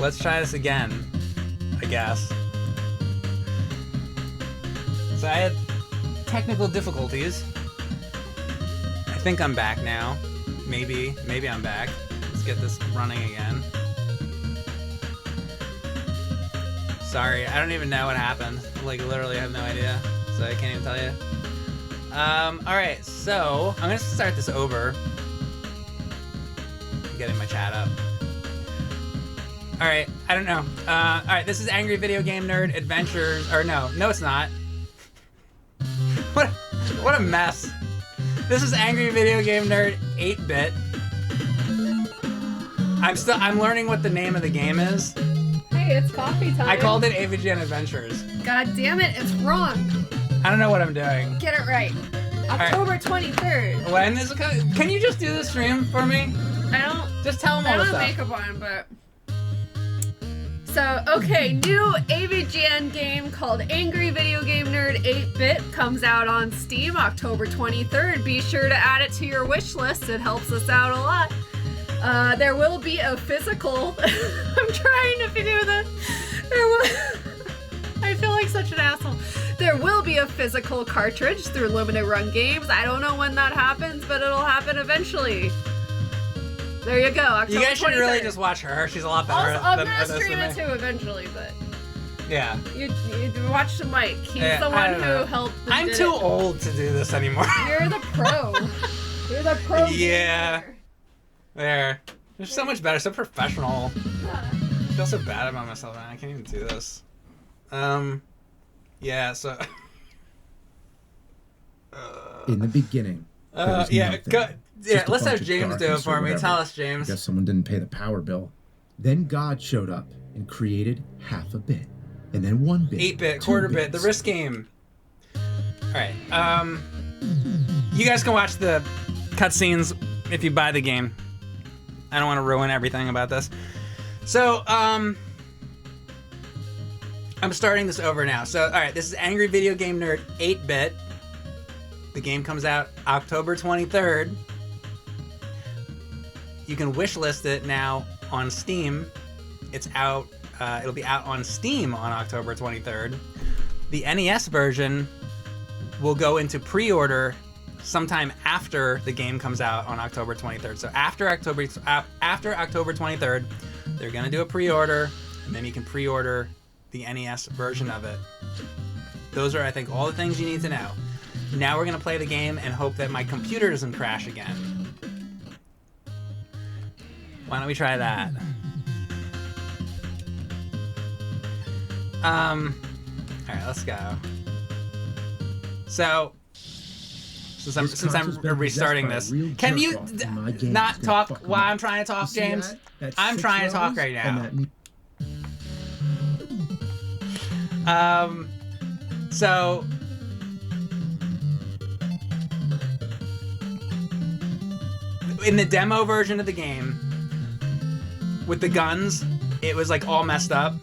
let's try this again, I guess. So I had technical difficulties. I think I'm back now. Maybe I'm back. Let's get this running again. Sorry, I don't even know what happened. Like, literally, I have no idea. So I can't even tell you. Alright, so I'm gonna start this over. I'm getting my chat up. Alright, I don't know. Alright, this is Angry Video Game Nerd Adventures. Or no, it's not. What a mess. This is Angry Video Game Nerd 8-bit. I'm learning what the name of the game is. Hey, it's coffee time. I called it avgn Adventures. God damn it, it's wrong. I don't know what I'm doing. Get it right. October 23rd. When is it? Can you just do the stream for me? Just tell them all the stuff. I don't have makeup on, but... So, okay, new avgn game called Angry Video Game Nerd 8-bit comes out on Steam October 23rd. Be sure to add it to your wish list. It helps us out a lot. There will be a physical... I'm trying to do this. I feel like such an asshole. There will be a physical cartridge through Limited Run Games. I don't know when that happens, but it'll happen eventually. There you go. October you guys should 23rd. really just watch her. She's a lot better I'm gonna stream it too eventually, but... Yeah. You watch the Mike. He's the one who helped. I'm too old to do this anymore. You're the pro. You're the pro. Yeah. There. They're so much better. So professional. I feel so bad about myself, man. I can't even do this. Yeah, so... In the beginning. Yeah, let's have James do it for me. Tell us, James. I guess someone didn't pay the power bill. Then God showed up and created half a bit. And then 1 bit. 8-bit, quarter bit, the risk game. Alright, you guys can watch the cutscenes if you buy the game. I don't want to ruin everything about this. So, I'm starting this over now. So, alright, this is Angry Video Game Nerd 8-bit. The game comes out October 23rd. You can wishlist it now on Steam. It's out, it'll be out on Steam on October 23rd. The NES version will go into pre-order sometime after the game comes out on October 23rd. So after October 23rd, they're gonna do a pre-order, and then you can pre-order the NES version of it. Those are, I think, all the things you need to know. Now we're gonna play the game and hope that my computer doesn't crash again. Why don't we try that? Alright, let's go. So, since I'm restarting this, can you not talk while I'm trying to talk, James? I'm trying to talk right now. So... in the demo version of the game, with the guns, it was like all messed up,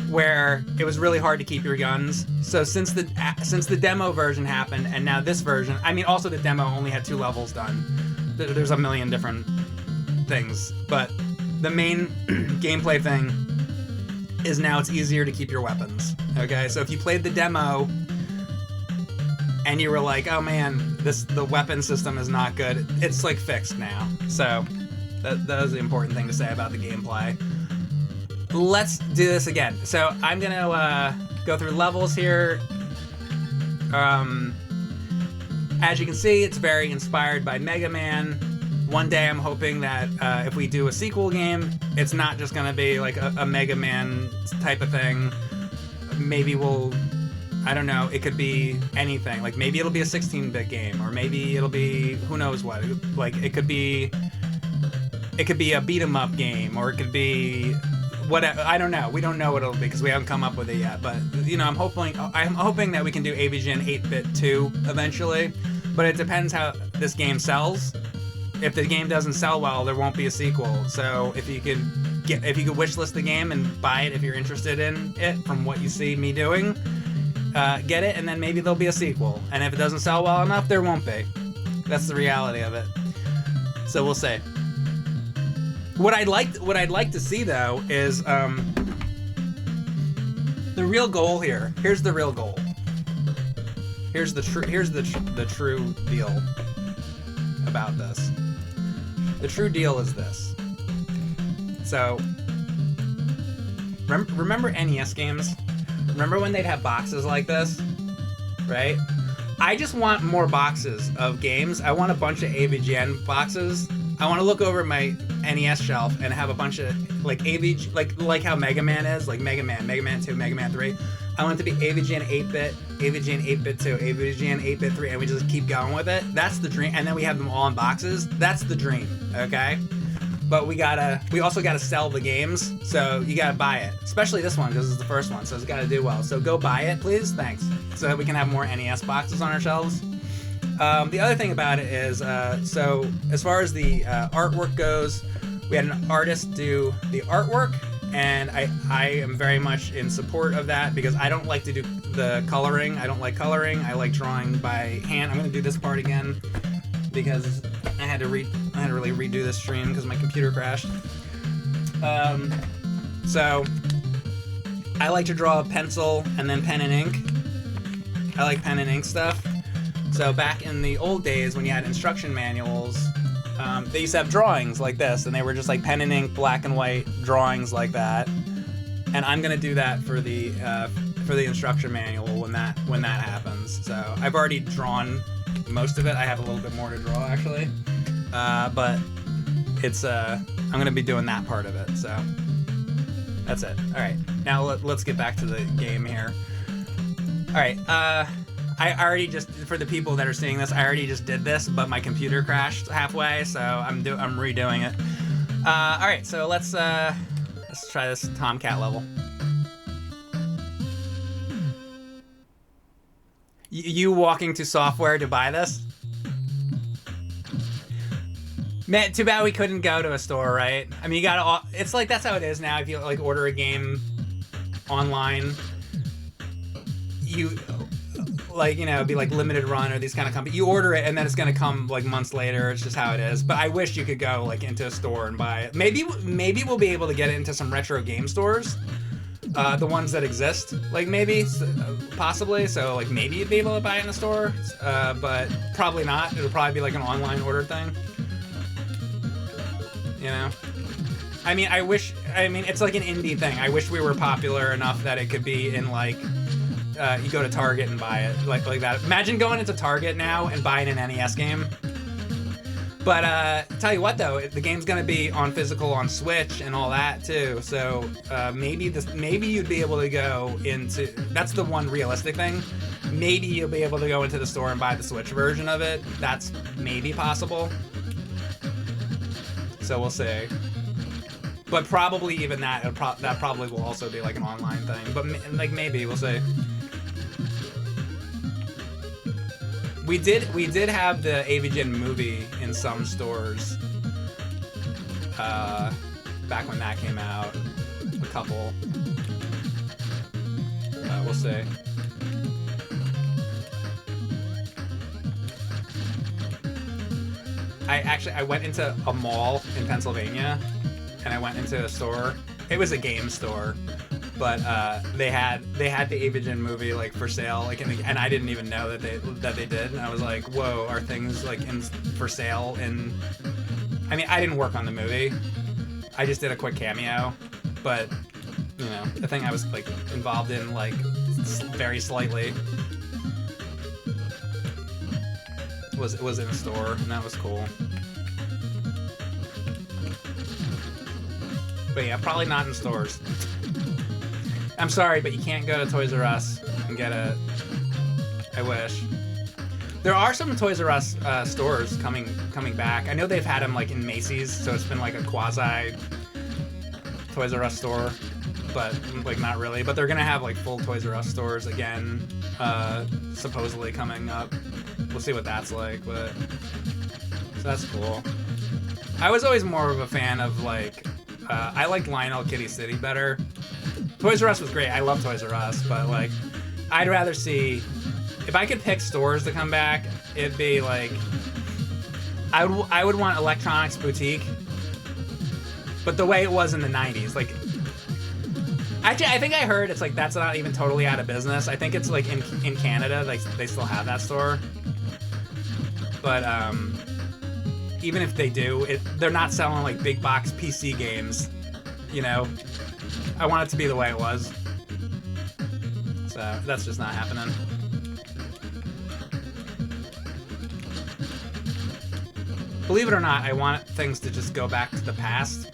where it was really hard to keep your guns. So since the demo version happened, and now this version, I mean, also the demo only had 2 levels done. There's a million different things, but the main gameplay thing is now it's easier to keep your weapons. Okay, so if you played the demo and you were like, oh man, the weapon system is not good, it's like fixed now. So that was the important thing to say about the gameplay. Let's do this again. So I'm gonna go through levels here. As you can see, it's very inspired by Mega Man. One day I'm hoping that if we do a sequel game, it's not just gonna be like a Mega Man type of thing. Maybe we'll, I don't know, it could be anything. Like maybe it'll be a 16-bit game, or maybe it'll be who knows what. Like it could be a beat 'em up game, or it could be whatever. I don't know. We don't know what it'll be because we haven't come up with it yet. But you know, I'm hoping that we can do avgn 8-bit 2 eventually. But it depends how this game sells. If the game doesn't sell well, there won't be a sequel. So if you could wishlist the game and buy it if you're interested in it from what you see me doing, get it, and then maybe there'll be a sequel. And if it doesn't sell well enough, there won't be. That's the reality of it. So we'll see. What I'd like to see though is the real goal here. Here's the real goal. Here's the true deal about this. The true deal is this. So remember NES games? Remember when they'd have boxes like this, right? I just want more boxes of games. I want a bunch of avgn boxes. I want to look over my NES shelf and have a bunch of like AVG, like how Mega Man is, like Mega Man 2, Mega Man 3. I want it to be AVGN 8-bit, AVGN 8-bit 2, AVGN 8-bit 3, and we just keep going with it. That's the dream. And then we have them all in boxes. That's the dream, okay? But we also gotta sell the games, so you gotta buy it. Especially this one, because it's the first one, so it's gotta do well. So go buy it, please, thanks. So that we can have more NES boxes on our shelves. The other thing about it is, so as far as the artwork goes, we had an artist do the artwork, and I am very much in support of that because I don't like to do the coloring. I don't like coloring. I like drawing by hand. I'm gonna do this part again because I had to really redo this stream because my computer crashed. So I like to draw a pencil and then pen and ink. I like pen and ink stuff. So back in the old days when you had instruction manuals, they used to have drawings like this, and they were just like pen and ink, black and white drawings like that. And I'm gonna do that for the instruction manual when that happens. So I've already drawn most of it. I have a little bit more to draw actually, but it's I'm gonna be doing that part of it. So that's it. All right, now let's get back to the game here. All right. I already just, for the people that are seeing this, I already just did this, but my computer crashed halfway, so I'm redoing it. All right, so let's try this Tomcat level. You walking to software to buy this? Man, too bad we couldn't go to a store, right? I mean, you gotta. It's like that's how it is now. If you like order a game online, you. Like, you know, it'd be like limited run or these kind of companies. You order it and then it's gonna come like months later. It's just how it is. But I wish you could go like into a store and buy it. Maybe we'll be able to get it into some retro game stores, the ones that exist. Like maybe, possibly. So like maybe you'd be able to buy it in a store, but probably not. It'll probably be like an online order thing. You know. I mean, it's like an indie thing. I wish we were popular enough that it could be in like. You go to Target and buy it like that. Imagine going into Target now and buying an NES game. But tell you what though, the game's gonna be on physical on Switch and all that too. So maybe you'd be able to go into. That's the one realistic thing. Maybe you'll be able to go into the store and buy the Switch version of it. That's maybe possible. So we'll see. But probably even that that probably will also be like an online thing. But like maybe we'll see. We did have the avgn movie in some stores back when that came out. A couple. We'll see. I went into a mall in Pennsylvania. And I went into a store. It was a game store, but they had the avgn movie like for sale, like and I didn't even know that they did. And I was like, whoa, are things like for sale? And I mean, I didn't work on the movie. I just did a quick cameo, but you know, the thing I was like involved in like very slightly was in a store, and that was cool. But yeah, probably not in stores. I'm sorry, but you can't go to Toys R Us and get it. I wish. There are some Toys R Us stores coming back. I know they've had them like in Macy's, so it's been like a quasi Toys R Us store, but like not really. But they're gonna have like full Toys R Us stores again, supposedly coming up. We'll see what that's like, but so that's cool. I was always more of a fan of like. I liked Lionel Kitty City better. Toys R Us was great. I love Toys R Us, but like, I'd rather see. If I could pick stores to come back, it'd be like. I would want Electronics Boutique. but the way it was in the 90s, like, actually, I think I heard it's like that's not even totally out of business. I think it's like in Canada, like they still have that store, but even if they do, they're not selling like big box PC games. You know, I want it to be the way it was, so that's just not happening. Believe it or not, I want things to just go back to the past.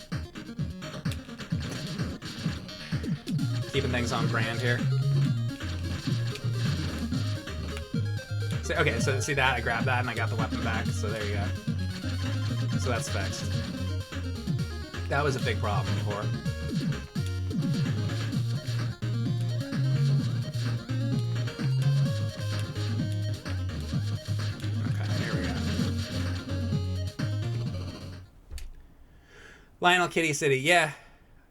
Keeping things on brand here. So, okay, so see that? I grabbed that and I got the weapon back, so there you go. So that's fixed. That was a big problem before. Lionel Kitty City, yeah.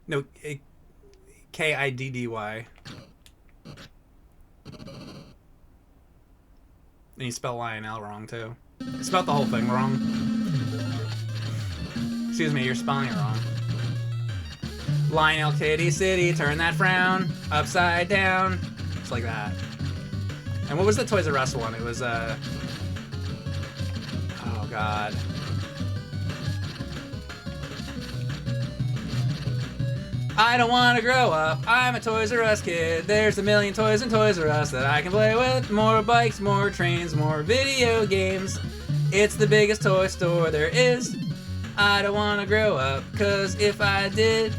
No, Kiddy. And you spell Lionel wrong, too. You spelled the whole thing wrong. Excuse me, you're spelling it wrong. Lionel Kitty City, turn that frown upside down. It's like that. And what was the Toys R Us one? It was, oh, God. I don't want to grow up, I'm a Toys R Us kid. There's a million toys in Toys R Us that I can play with. More bikes, more trains, more video games. It's the biggest toy store there is. I don't want to grow up, cause if I did,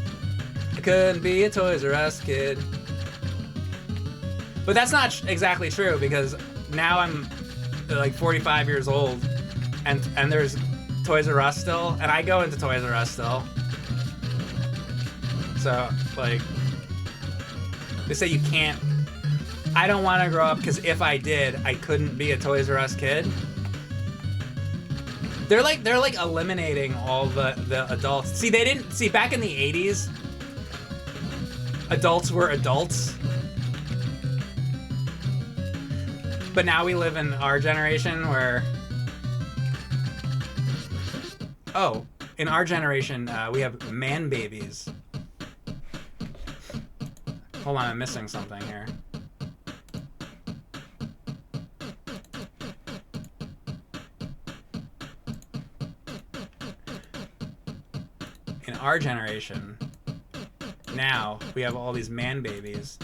I couldn't be a Toys R Us kid. But that's not exactly true, because now I'm like 45 years old, and there's Toys R Us still, and I go into Toys R Us still. So, like, they say you can't. I don't want to grow up because if I did, I couldn't be a Toys R Us kid. They're like eliminating all the adults. See, they didn't see back in the 80s. Adults were adults, but now we live in our generation where. Oh, in our generation, we have man babies. Hold on, I'm missing something here. In our generation, now we have all these man babies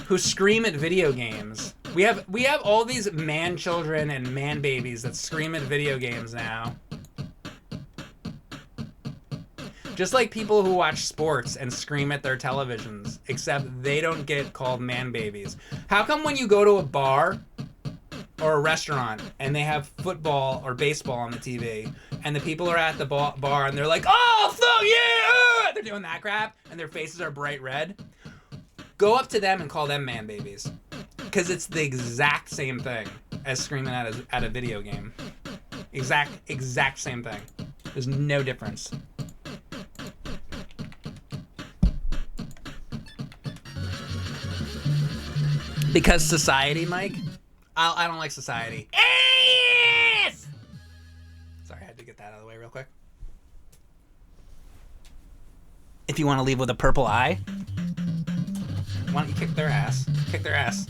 who scream at video games. We have all these man children and man babies that scream at video games now. Just like people who watch sports and scream at their televisions, except they don't get called man babies. How come when you go to a bar or a restaurant and they have football or baseball on the TV and the people are at the bar and they're like, oh, fuck yeah! They're doing that crap and their faces are bright red? Go up to them and call them man babies. Because it's the exact same thing as screaming at a video game. Exact same thing. There's no difference. Because society, Mike? I don't like society. Yes! Sorry, I had to get that out of the way real quick. If you want to leave with a purple eye, why don't you kick their ass? Kick their ass.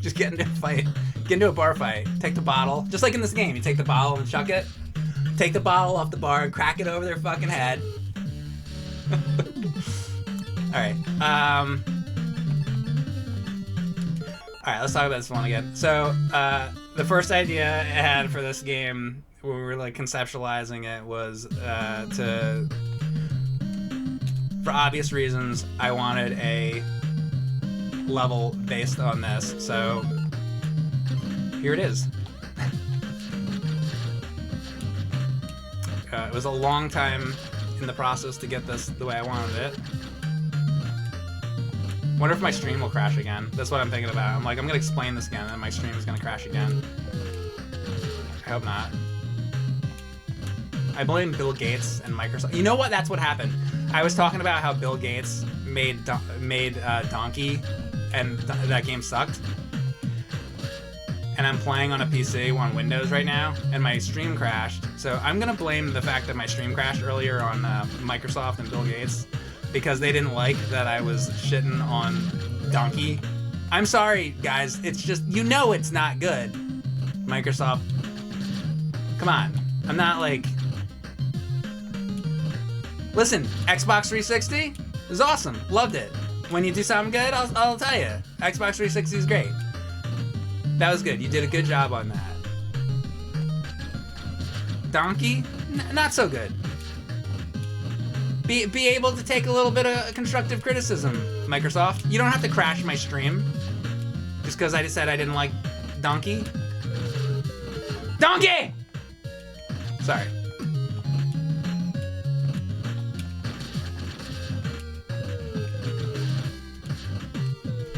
Just get into a fight. Get into a bar fight. Take the bottle. Just like in this game, you take the bottle and chuck it. Take the bottle off the bar and crack it over their fucking head. Alright, Alright, let's talk about this one again. So, the first idea I had for this game, when we were like conceptualizing it, was for obvious reasons, I wanted a level based on this. So, here it is. It was a long time in the process to get this the way I wanted it. Wonder if my stream will crash again. That's what I'm thinking about. I'm like, I'm gonna explain this again, and my stream is gonna crash again. I hope not. I blame Bill Gates and Microsoft. You know what? That's what happened. I was talking about how Bill Gates made Donkey, and that game sucked. and I'm playing on a PC on Windows right now, and my stream crashed. So I'm gonna blame the fact that my stream crashed earlier on Microsoft and Bill Gates, because they didn't like that I was shitting on Donkey. I'm sorry, guys. It's just, you know it's not good. Microsoft. Come on. I'm not like... Listen, Xbox 360 is awesome. Loved it. When you do something good, I'll tell you. Xbox 360 is great. That was good. You did a good job on that. Donkey? Not so good. Be able to take a little bit of constructive criticism, Microsoft. You don't have to crash my stream just because I just said I didn't like Donkey. Donkey! Sorry.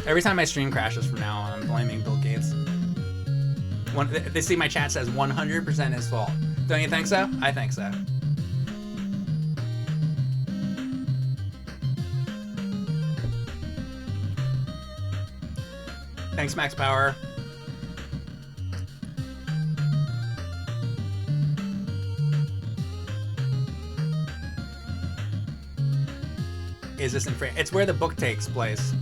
Every time my stream crashes from now on, I'm blaming Bill Gates. They see my chat says 100% his fault. Don't you think so? I think so. Thanks, Max Power. Is this in France? It's where the book takes place.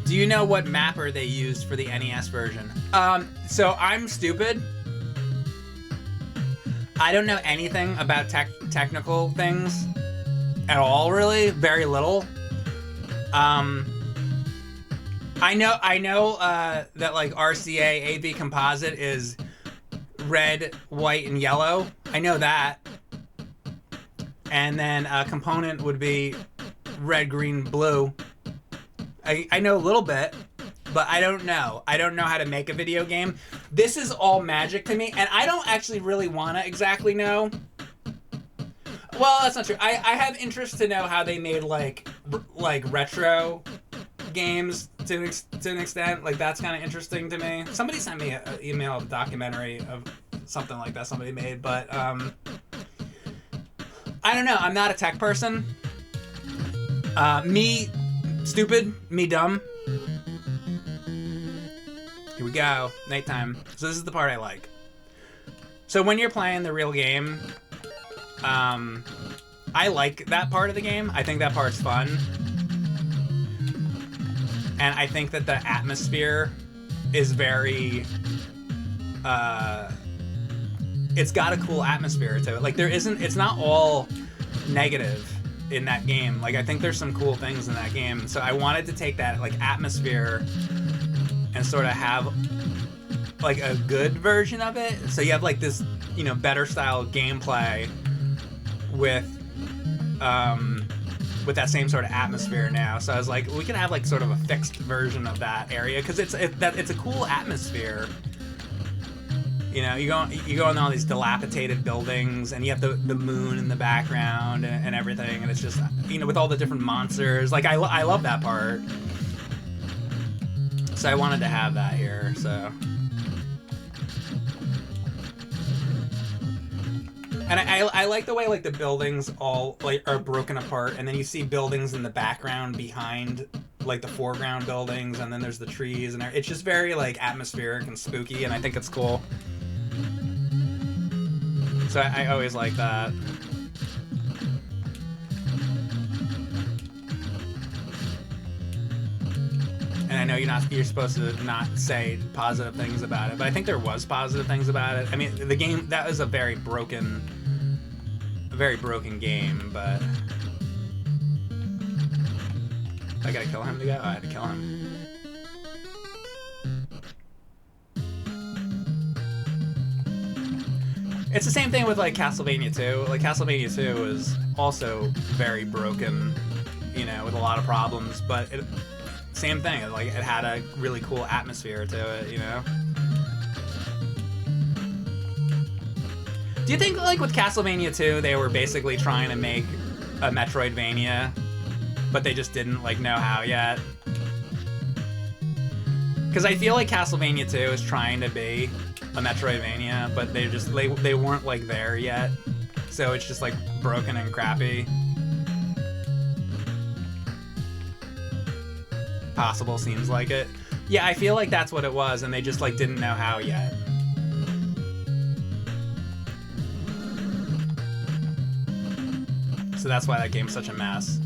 Do you know what mapper they used for the NES version? So I'm stupid. I don't know anything about technical things at all, really. Very little. I know that like RCA AV composite is red, white, and yellow. I know that. And then a component would be red, green, blue. I know a little bit, but I don't know. I don't know how to make a video game. This is all magic to me, and I don't actually really want to exactly know. Well, that's not true. I have interest to know how they made like retro games to an extent. Like, that's kind of interesting to me. Somebody sent me an email of a documentary of something like that somebody made, but I don't know. I'm not a tech person. Me stupid, me dumb. Here we go. Nighttime. So this is the part I like. So when you're playing the real game, I like that part of the game. I think that part's fun. And I think that the atmosphere is very... it's got a cool atmosphere to it. Like, it's not all negative in that game. Like, I think there's some cool things in that game. So I wanted to take that, like, atmosphere and sort of have, like, a good version of it. So you have, like, this, you know, better style gameplay with that same sort of atmosphere now. So I was like, we can have, like, sort of a fixed version of that area, because it's a cool atmosphere. You know, you go in all these dilapidated buildings, and you have the moon in the background and everything, and it's just, you know, with all the different monsters. Like, I love that part. So I wanted to have that here, so. And I like the way, like, the buildings all, like, are broken apart, and then you see buildings in the background behind, like, the foreground buildings, and then there's the trees, and it's just very, like, atmospheric and spooky, and I think it's cool. So I always like that. And I know you're supposed to not say positive things about it, but I think there was positive things about it. I mean, the game, that was a very broken game, but I gotta kill him to go? Oh, I had to kill him. It's the same thing with, like, Castlevania 2. Like, Castlevania 2 is also very broken, you know, with a lot of problems, but same thing. Like, it had a really cool atmosphere to it, you know? Do you think, like, with Castlevania 2, they were basically trying to make a Metroidvania, but they just didn't, like, know how yet? Because I feel like Castlevania 2 is trying to be a Metroidvania, but they weren't, like, there yet. So it's just, like, broken and crappy. Possible, seems like it. Yeah, I feel like that's what it was, and they just like didn't know how yet. So that's why that game's such a mess.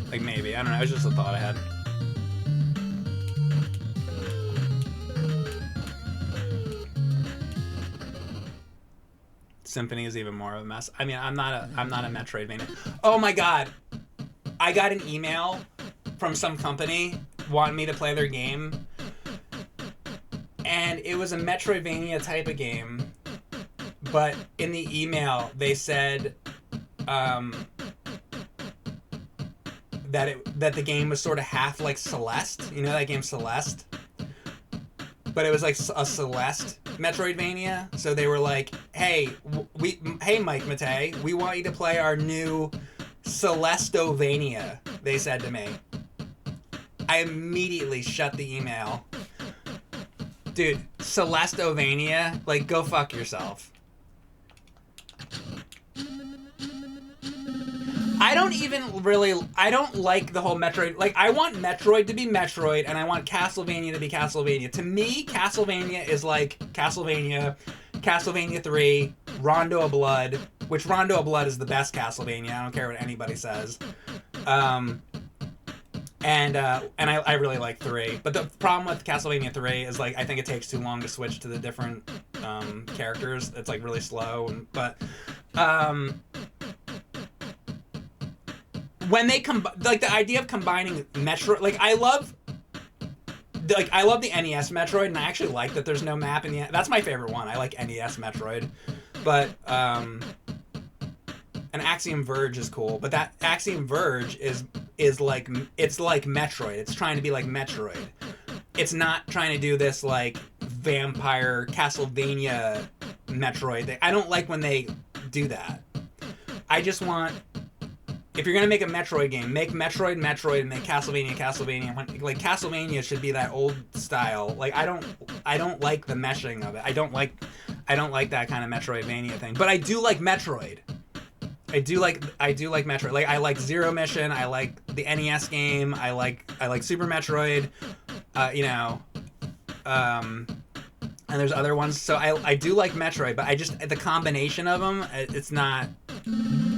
Like maybe, I don't know, it was just a thought I had. Symphony is even more of a mess. I mean, I'm not a Metroidvania. Oh my god. I got an email from some company wanting me to play their game. And it was a Metroidvania type of game. But in the email, they said that the game was sort of half like Celeste. You know that game Celeste? But it was like a Celeste Metroidvania. So they were like, hey, Mike Matei, we want you to play our new Celestovania, they said to me. I immediately shut the email. Dude, Celestovania, like, go fuck yourself. I don't like the whole Metroid. Like, I want Metroid to be Metroid, and I want Castlevania to be Castlevania. To me, Castlevania is like Castlevania 3, Rondo of Blood, which Rondo of Blood is the best Castlevania. I don't care what anybody says. And I really like 3. But the problem with Castlevania 3 is, like, I think it takes too long to switch to the different characters. It's, like, really slow. But when they like the idea of combining Metroid, like I love the NES Metroid, and I actually like that there's no map in the. That's my favorite one. I like NES Metroid, but an Axiom Verge is cool. But that Axiom Verge is like it's like Metroid. It's trying to be like Metroid. It's not trying to do this like vampire Castlevania Metroid thing. I don't like when they do that. I just want. If you're gonna make a Metroid game, make Metroid, and make Castlevania. Like Castlevania should be that old style. Like I don't like the meshing of it. I don't like that kind of Metroidvania thing. But I do like Metroid. I do like Metroid. Like I like Zero Mission. I like the NES game. I like Super Metroid. And there's other ones. So I do like Metroid, but I just the combination of them, it's not.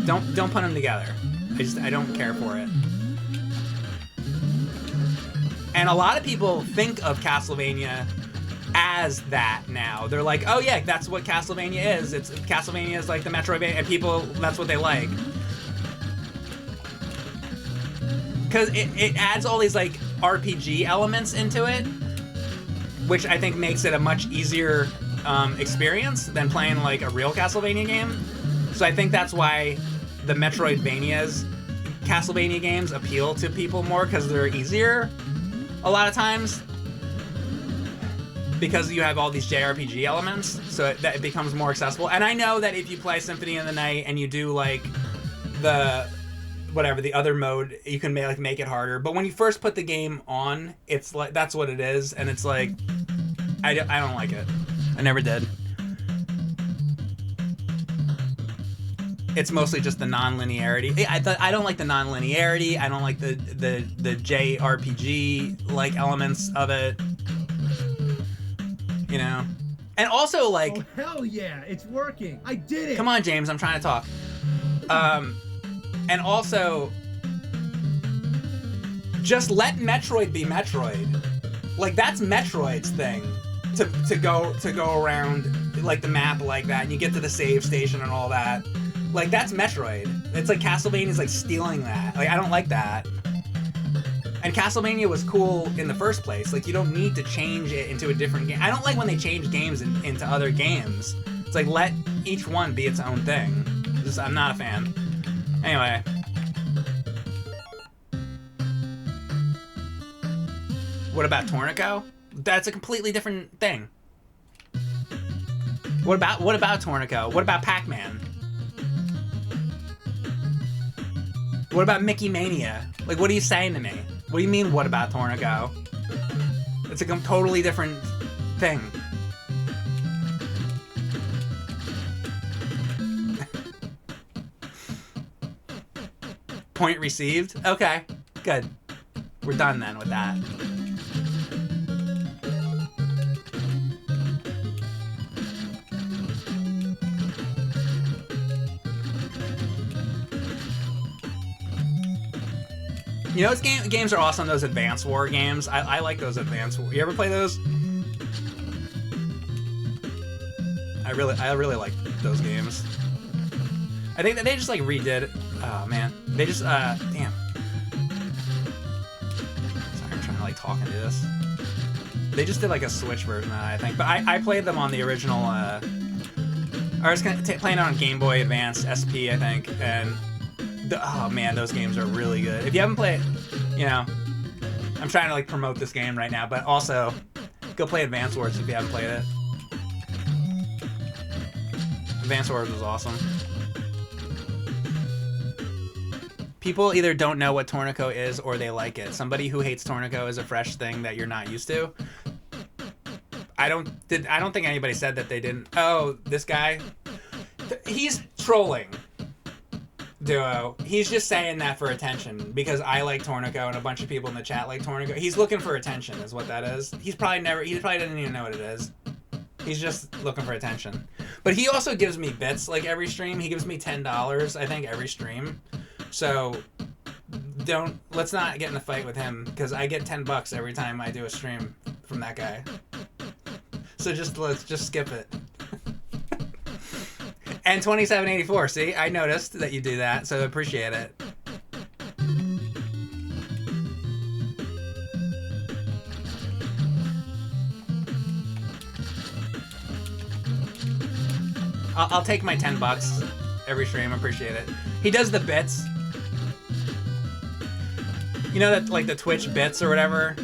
Don't put them together. I don't care for it. And a lot of people think of Castlevania as that now. They're like, oh yeah, that's what Castlevania is. Castlevania is like the Metroidvania, and people, that's what they like. Because it adds all these like RPG elements into it, which I think makes it a much easier experience than playing like a real Castlevania game. So I think that's why the Castlevania games appeal to people more, because they're easier a lot of times. Because you have all these JRPG elements, so that it becomes more accessible. And I know that if you play Symphony of the Night and you do like the other mode, you can make it harder. But when you first put the game on, it's like that's what it is, and it's like I don't like it. I never did. It's mostly just the non-linearity. I don't like the non-linearity. I don't like the JRPG like elements of it. You know, and also like. Oh hell yeah! It's working. I did it. Come on, James. I'm trying to talk. And also, just let Metroid be Metroid. Like that's Metroid's thing. To go around like the map like that, and you get to the save station and all that. Like, that's Metroid. It's like Castlevania's like stealing that. Like, I don't like that. And Castlevania was cool in the first place. Like, you don't need to change it into a different game. I don't like when they change games into other games. It's like, let each one be its own thing. I'm not a fan. Anyway. What about Tornico? That's a completely different thing. What about Tornico? What about Pac-Man? What about Mickey Mania? Like, what are you saying to me? What do you mean, what about Tornico? It's a totally different thing. Point received? Okay, good. We're done then with that. You know, those games are awesome, those Advance War games. I like those Advance War. You ever play those? I really like those games. I think that they just like redid. Oh man, they just damn. Sorry, I'm trying to like talk into this. They just did like a Switch version of that, I think. But I played them on the original. I was playing it on Game Boy Advance SP, I think, and oh man, those games are really good. If you haven't played, you know, I'm trying to like promote this game right now, but also go play Advance Wars if you haven't played it. Advance Wars was awesome. People either don't know what Tornico is or they like it. Somebody who hates Tornico is a fresh thing that you're not used to. I don't think anybody said that they didn't. Oh, this guy, he's trolling. Duo. He's just saying that for attention because I like Tornico and a bunch of people in the chat like Tornico. He's looking for attention, is what that is. He probably doesn't even know what it is. He's just looking for attention. But he also gives me bits like every stream. He gives me $10, I think, every stream. So let's not get in a fight with him because I get $10 every time I do a stream from that guy. So let's just skip it. And 2784, see? I noticed that you do that, so I appreciate it. I'll take my $10 every stream, appreciate it. He does the bits. You know that like the Twitch bits or whatever?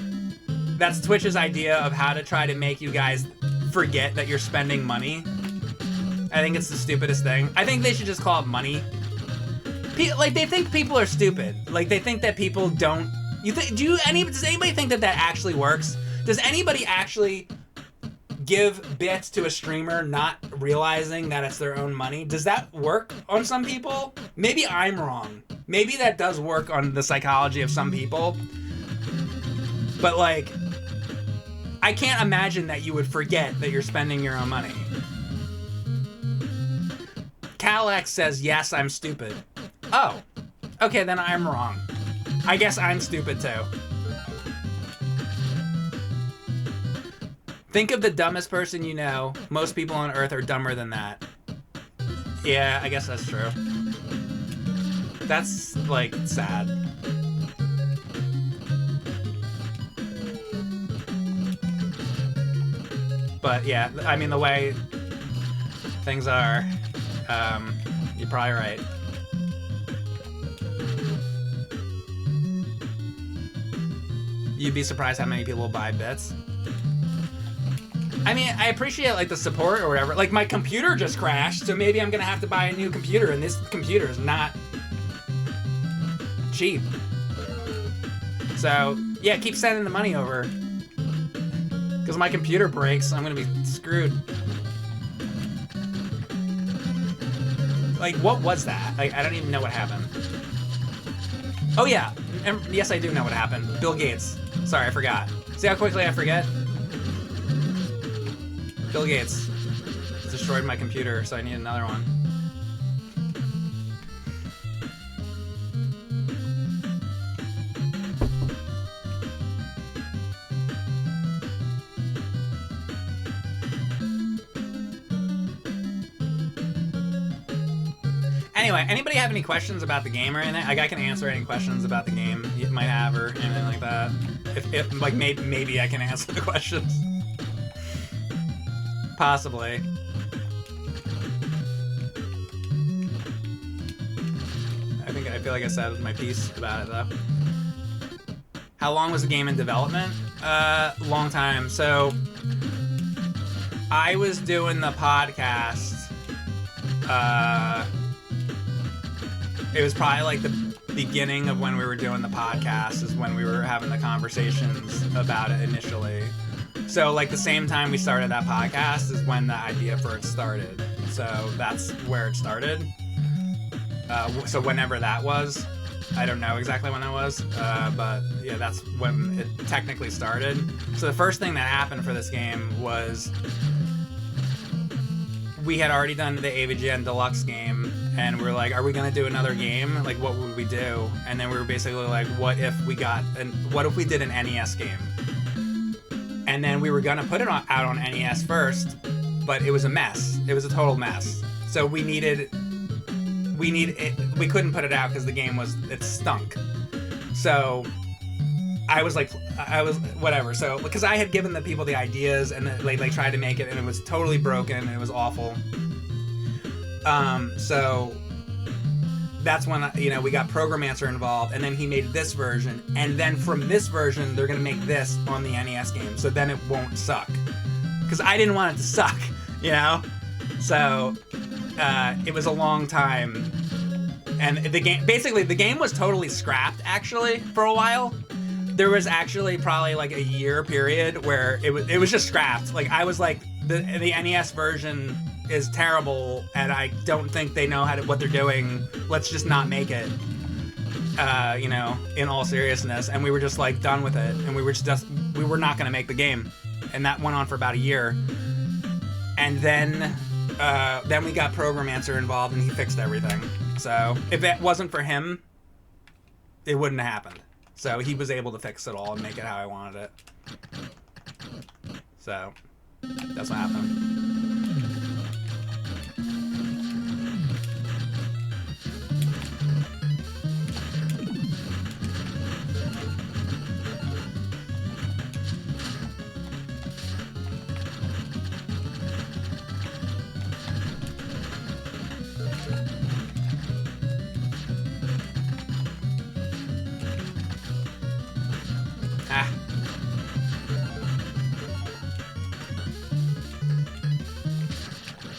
That's Twitch's idea of how to try to make you guys forget that you're spending money. I think it's the stupidest thing. I think they should just call it money. Like they think people are stupid. Like they think that people don't. Does anybody think that actually works? Does anybody actually give bits to a streamer not realizing that it's their own money? Does that work on some people? Maybe I'm wrong. Maybe that does work on the psychology of some people. But like, I can't imagine that you would forget that you're spending your own money. Calex says, yes, I'm stupid. Oh, okay, then I'm wrong. I guess I'm stupid too. Think of the dumbest person you know. Most people on Earth are dumber than that. Yeah, I guess that's true. That's, like, sad. But, yeah, I mean, the way things are, you're probably right. You'd be surprised how many people buy bits. I mean, I appreciate, like, the support or whatever. Like, my computer just crashed, so maybe I'm gonna have to buy a new computer, and this computer is not cheap. So, yeah, keep sending the money over. Because my computer breaks, I'm gonna be screwed. Like, what was that? Like, I don't even know what happened. Oh, yeah. Yes, I do know what happened. Bill Gates. Sorry, I forgot. See how quickly I forget? Bill Gates destroyed my computer, so I need another one. Anyway, anybody have any questions about the game or anything? Like, I can answer any questions about the game you might have or anything like that. If like, maybe I can answer the questions. Possibly. I feel like I said my piece about it, though. How long was the game in development? Long time. So, I was doing the podcast. It was probably like the beginning of when we were doing the podcast is when we were having the conversations about it initially. So, like, the same time we started that podcast is when the idea for it started. So, that's where it started. So, whenever that was. I don't know exactly when that was, but yeah, that's when it technically started. So the first thing that happened for this game was we had already done the avgn Deluxe game, and we were like, are we gonna do another game? Like, what would we do? And then we were basically like, what if we did an NES game? And then we were gonna put it out on NES first, but it was a mess. It was a total mess. So we couldn't put it out because the game it stunk. So I was whatever. So because I had given the people the ideas and they tried to make it and it was totally broken and it was awful. So that's when we got Programmancer involved, and then he made this version, and then from this version they're gonna make this on the NES game, so then it won't suck. Because I didn't want it to suck, So it was a long time, and the game was totally scrapped actually for a while. There was actually probably like a year period where it was just scrapped. Like I was like, the NES version is terrible, and I don't think they know what they're doing. Let's just not make it. In all seriousness, and we were just like done with it, and we were not gonna make the game, and that went on for about a year, and then we got Programmancer involved, and he fixed everything. So if it wasn't for him, it wouldn't have happened. So he was able to fix it all and make it how I wanted it. So that's what happened.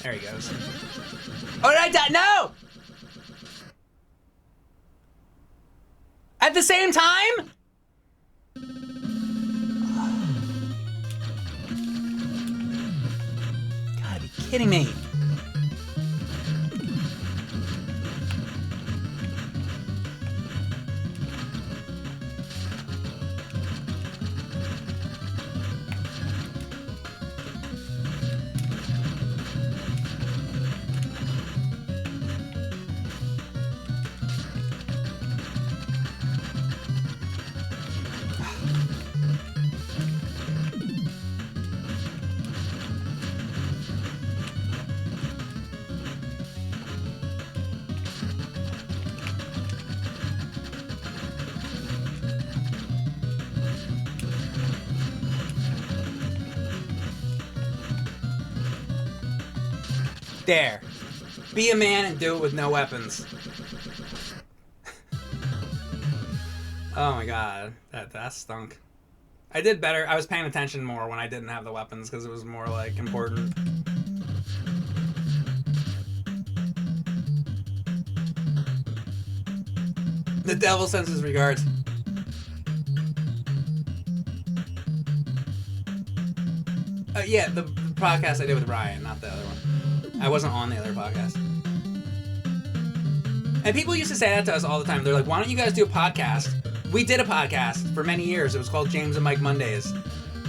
There he goes. Oh, did I die? No! At the same time? Gotta be kidding me. There. Be a man and do it with no weapons. Oh my god. That stunk. I did better. I was paying attention more when I didn't have the weapons because it was more like important. The devil sends his regards. Yeah, the podcast I did with Ryan, not the other one. I wasn't on the other podcast. And people used to say that to us all the time. They're like, why don't you guys do a podcast? We did a podcast for many years. It was called James and Mike Mondays.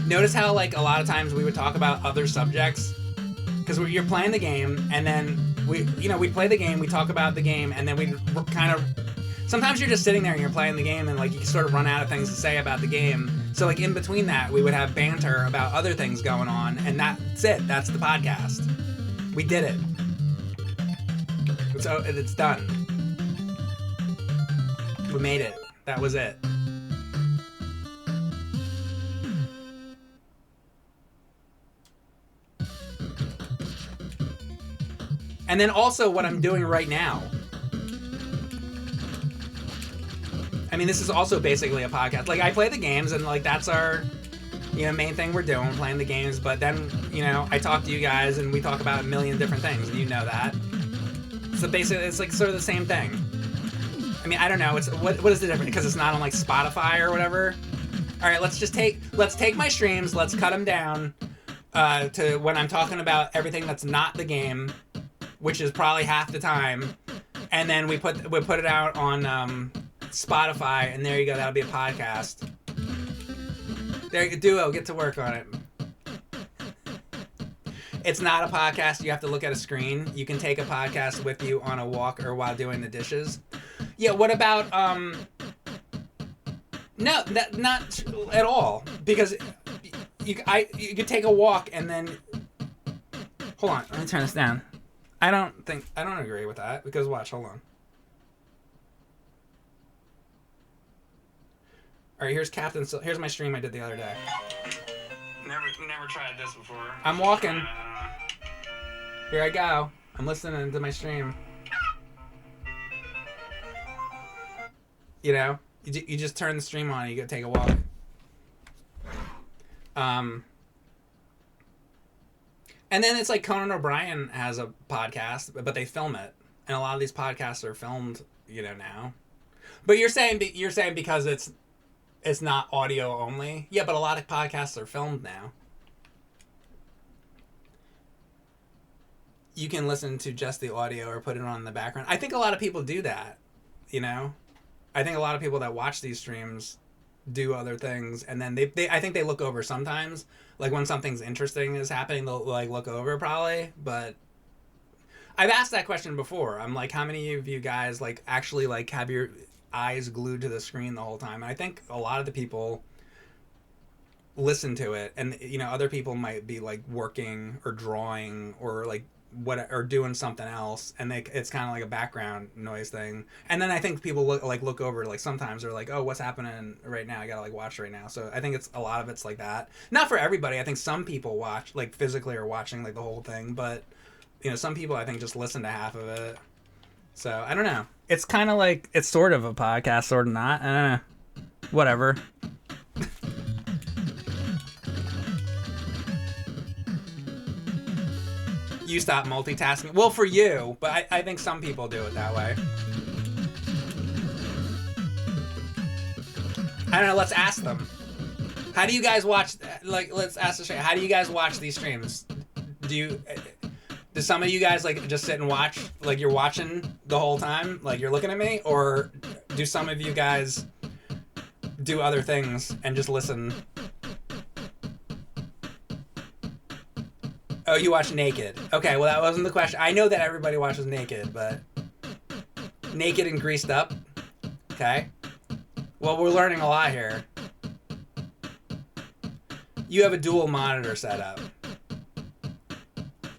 Notice how, like, a lot of times we would talk about other subjects? Because you're playing the game, and then we'd play the game, we talk about the game, and then we'd kind of... Sometimes you're just sitting there and you're playing the game, and, like, you sort of run out of things to say about the game. So, like, in between that, we would have banter about other things going on, and that's it. That's the podcast. We did it. So it's done. We made it. That was it. And then also what I'm doing right now. I mean, this is also basically a podcast. Like, I play the games, and like that's our main thing we're doing, playing the games, but then, I talk to you guys and we talk about a million different things, and you know that. So basically, it's like sort of the same thing. I mean, I don't know, what is the difference? Because it's not on like Spotify or whatever? Alright, let's take my streams, let's cut them down to when I'm talking about everything that's not the game, which is probably half the time, and then we put it out on Spotify, and there you go. That'll be a podcast. There you go. Duo, get to work on it. It's not a podcast. You have to look at a screen. You can take a podcast with you on a walk or while doing the dishes. Yeah, what about, no, not at all. Because you could take a walk and then, hold on, let me turn this down. I don't agree with that, because watch, hold on. Alright, here's my stream I did the other day. Never tried this before. I'm walking. Here I go. I'm listening to my stream. You know, you just turn the stream on and you go take a walk. And then it's like Conan O'Brien has a podcast, but they film it, and a lot of these podcasts are filmed, now. But you're saying because it's not audio only. Yeah, but a lot of podcasts are filmed now. You can listen to just the audio or put it on in the background. I think a lot of people do that, I think a lot of people that watch these streams do other things, and then I think they look over sometimes. Like when something's interesting is happening, they'll like look over probably. But I've asked that question before. I'm like, how many of you guys like actually like have your eyes glued to the screen the whole time? And I think a lot of the people listen to it, and other people might be like working or drawing or like or doing something else, and it's kind of like a background noise thing. And then I think people look over, like sometimes they're like, oh, what's happening right now? I gotta like watch right now. So I think a lot of it's like that. Not for everybody. I think some people watch like physically or watching like the whole thing, but some people I think just listen to half of it. So I don't know. It's kind of like, it's sort of a podcast, sort of not. I don't know. Whatever. You stop multitasking. Well, for you, but I think some people do it that way. I don't know. Let's ask them. How do you guys watch? Like, let's ask the stream. How do you guys watch these streams? Do some of you guys like just sit and watch? Like you're watching the whole time? Like you're looking at me? Or do some of you guys do other things and just listen? Oh, you watch naked. Okay, well that wasn't the question. I know that everybody watches naked, but naked and greased up. Okay. Well, we're learning a lot here. You have a dual monitor setup.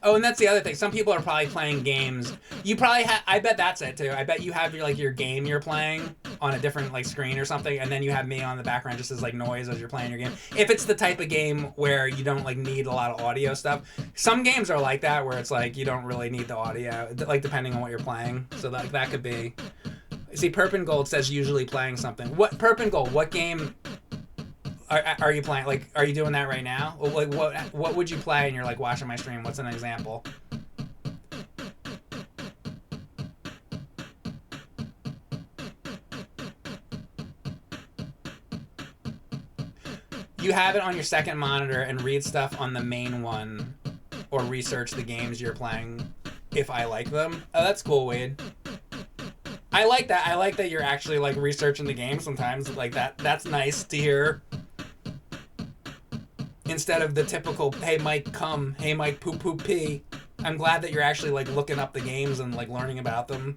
Oh, and that's the other thing. Some people are probably playing games. You probably I bet that's it too. I bet you have your game you're playing on a different like screen or something, and then you have me on the background just as like noise as you're playing your game. If it's the type of game where you don't like need a lot of audio stuff. Some games are like that where it's like you don't really need the audio, like depending on what you're playing. So that could be. See, Perp and Gold says usually playing something. What Perp and Gold? What game are you playing? Like, are you doing that right now? Like, what would you play and you're like watching my stream? What's an example? You have it on your second monitor and read stuff on the main one, or research the games you're playing if I like them. Oh, that's cool, Wade. I like that. I like that you're actually like researching the game sometimes. Like that's nice to hear. Instead of the typical, hey Mike, come, hey Mike, poop poop pee. I'm glad that you're actually like looking up the games and like learning about them.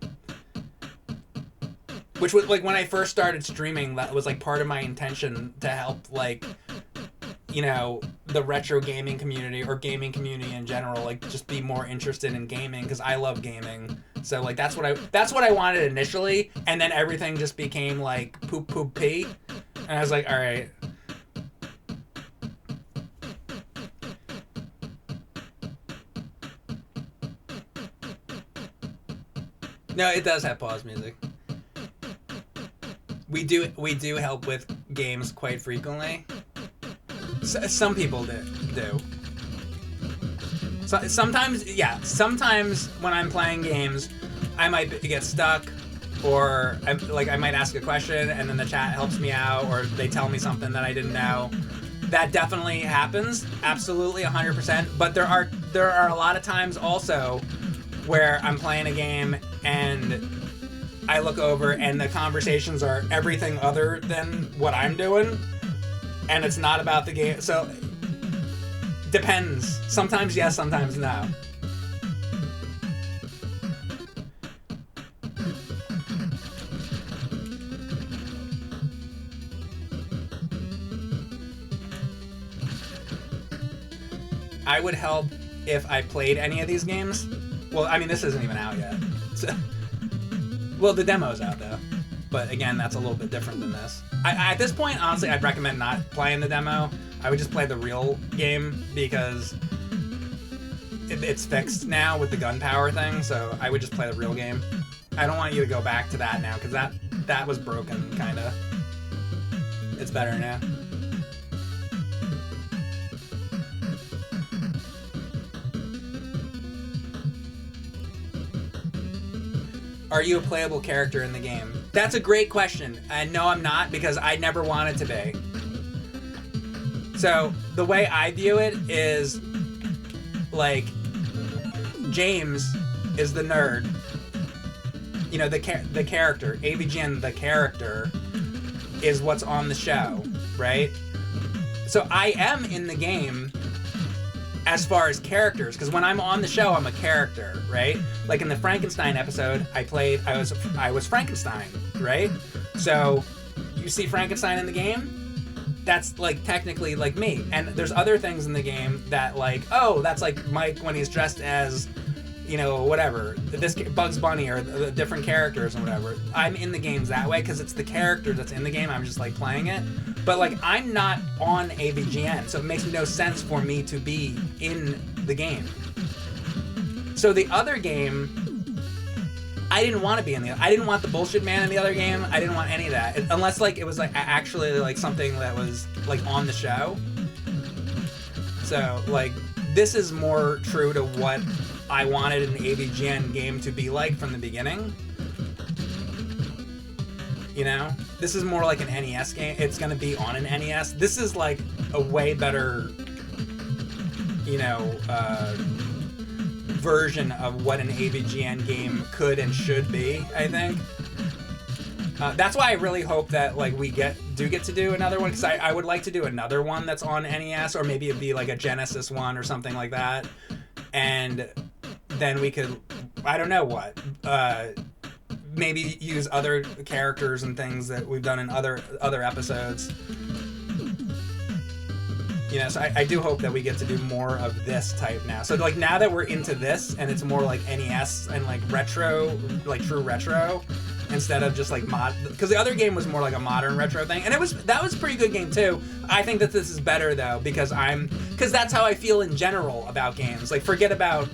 Which was like when I first started streaming, that was like part of my intention to help like, the retro gaming community or gaming community in general, like just be more interested in gaming because I love gaming. So like that's what I wanted initially, and then everything just became like poop poop pee, and I was like, all right. No, it does have pause music. We do help with games quite frequently. Some people do. So, sometimes when I'm playing games, I might get stuck, or I might ask a question and then the chat helps me out, or they tell me something that I didn't know. That definitely happens, absolutely 100%. But there are a lot of times also where I'm playing a game and I look over and the conversations are everything other than what I'm doing, and it's not about the game. So, depends. Sometimes yes, sometimes no. I would help if I played any of these games. Well, I mean, this isn't even out yet. So, well, the demo's out, though. But again, that's a little bit different than this. At this point, honestly, I'd recommend not playing the demo. I would just play the real game because it's fixed now with the gunpowder thing, so I would just play the real game. I don't want you to go back to that now, because that was broken, kind of. It's better now. Are you a playable character in the game? That's a great question. And no, I'm not, because I never wanted to be. So, the way I view it is, like, James is the nerd. You know, the character. avgn, the character, is what's on the show, right? So, I am in the game as far as characters, because when I'm on the show, I'm a character, right? Like in the Frankenstein episode, I was Frankenstein, right? So you see Frankenstein in the game, that's like technically like me. And there's other things in the game that like, oh, that's like Mike when he's dressed as, you know, whatever, this Bugs Bunny or the different characters and whatever. I'm in the games that way because it's the character that's in the game. I'm just like playing it. But like I'm not on avgn, so it makes no sense for me to be in the game. So the other game, I didn't want to be in the. I didn't want the bullshit man in the other game. I didn't want any of that, unless like it was like actually like something that was like on the show. So like this is more true to what I wanted an avgn game to be like from the beginning. You know, this is more like an NES game. It's gonna be on an NES. This is like a way better, you know, version of what an avgn game could and should be, I think. That's why I really hope that like we do get to do another one, because I would like to do another one that's on NES, or maybe it'd be like a Genesis one or something like that, and then we could, I don't know what, maybe use other characters and things that we've done in other episodes. You know, so I do hope that we get to do more of this type now. So like now that we're into this and it's more like NES and like retro, like true retro, instead of just like mod, because the other game was more like a modern retro thing, and that was a pretty good game too. I think that this is better though, because that's how I feel in general about games. Like forget about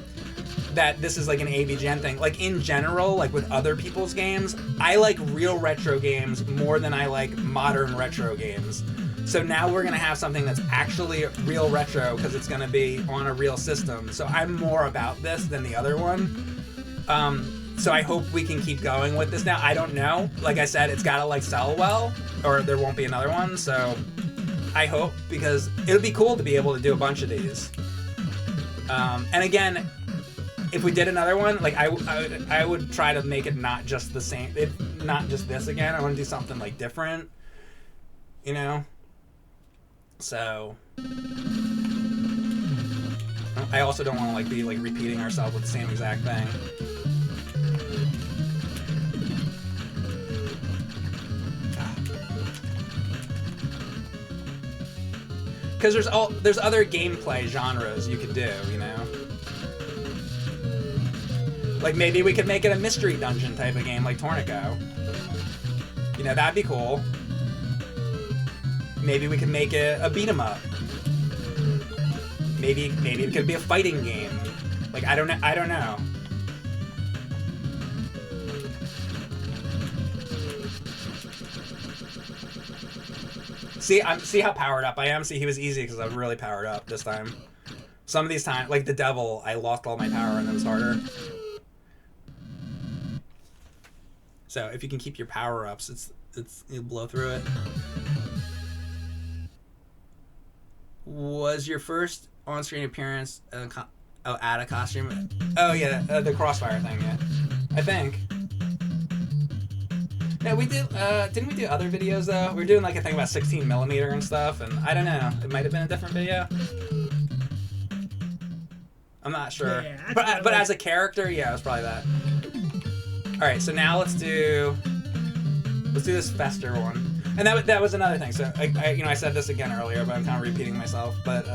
that this is like an avgn thing. Like in general, like with other people's games, I like real retro games more than I like modern retro games. So now we're gonna have something that's actually real retro because it's gonna be on a real system. So I'm more about this than the other one. So I hope we can keep going with this now. I don't know. Like I said, it's gotta like sell well, or there won't be another one. So I hope, because it would be cool to be able to do a bunch of these. And again, if we did another one, like I would try to make it not just the same, not just this again. I want to do something like different, you know. So I also don't want to like be like repeating ourselves with the same exact thing. Because there's other gameplay genres you could do, you know. Like maybe we could make it a mystery dungeon type of game, like Tornico. You know, that'd be cool. Maybe we could make it a beat 'em up. Maybe it could be a fighting game. Like I don't know. See how powered up I am? See, he was easy because I was really powered up this time. Some of these times, like the devil, I lost all my power and it was harder. So if you can keep your power ups, you'll blow through it. Was your first on-screen appearance at a costume? Oh yeah, the crossfire thing. Yeah, I think. Yeah, we did. Didn't we do other videos though? We were doing like a thing about 16mm and stuff, and I don't know. It might have been a different video. I'm not sure. Yeah, but as a character, yeah, it was probably that. All right, so now let's do this Fester one, and that was another thing. So I said this again earlier, but I'm kind of repeating myself. But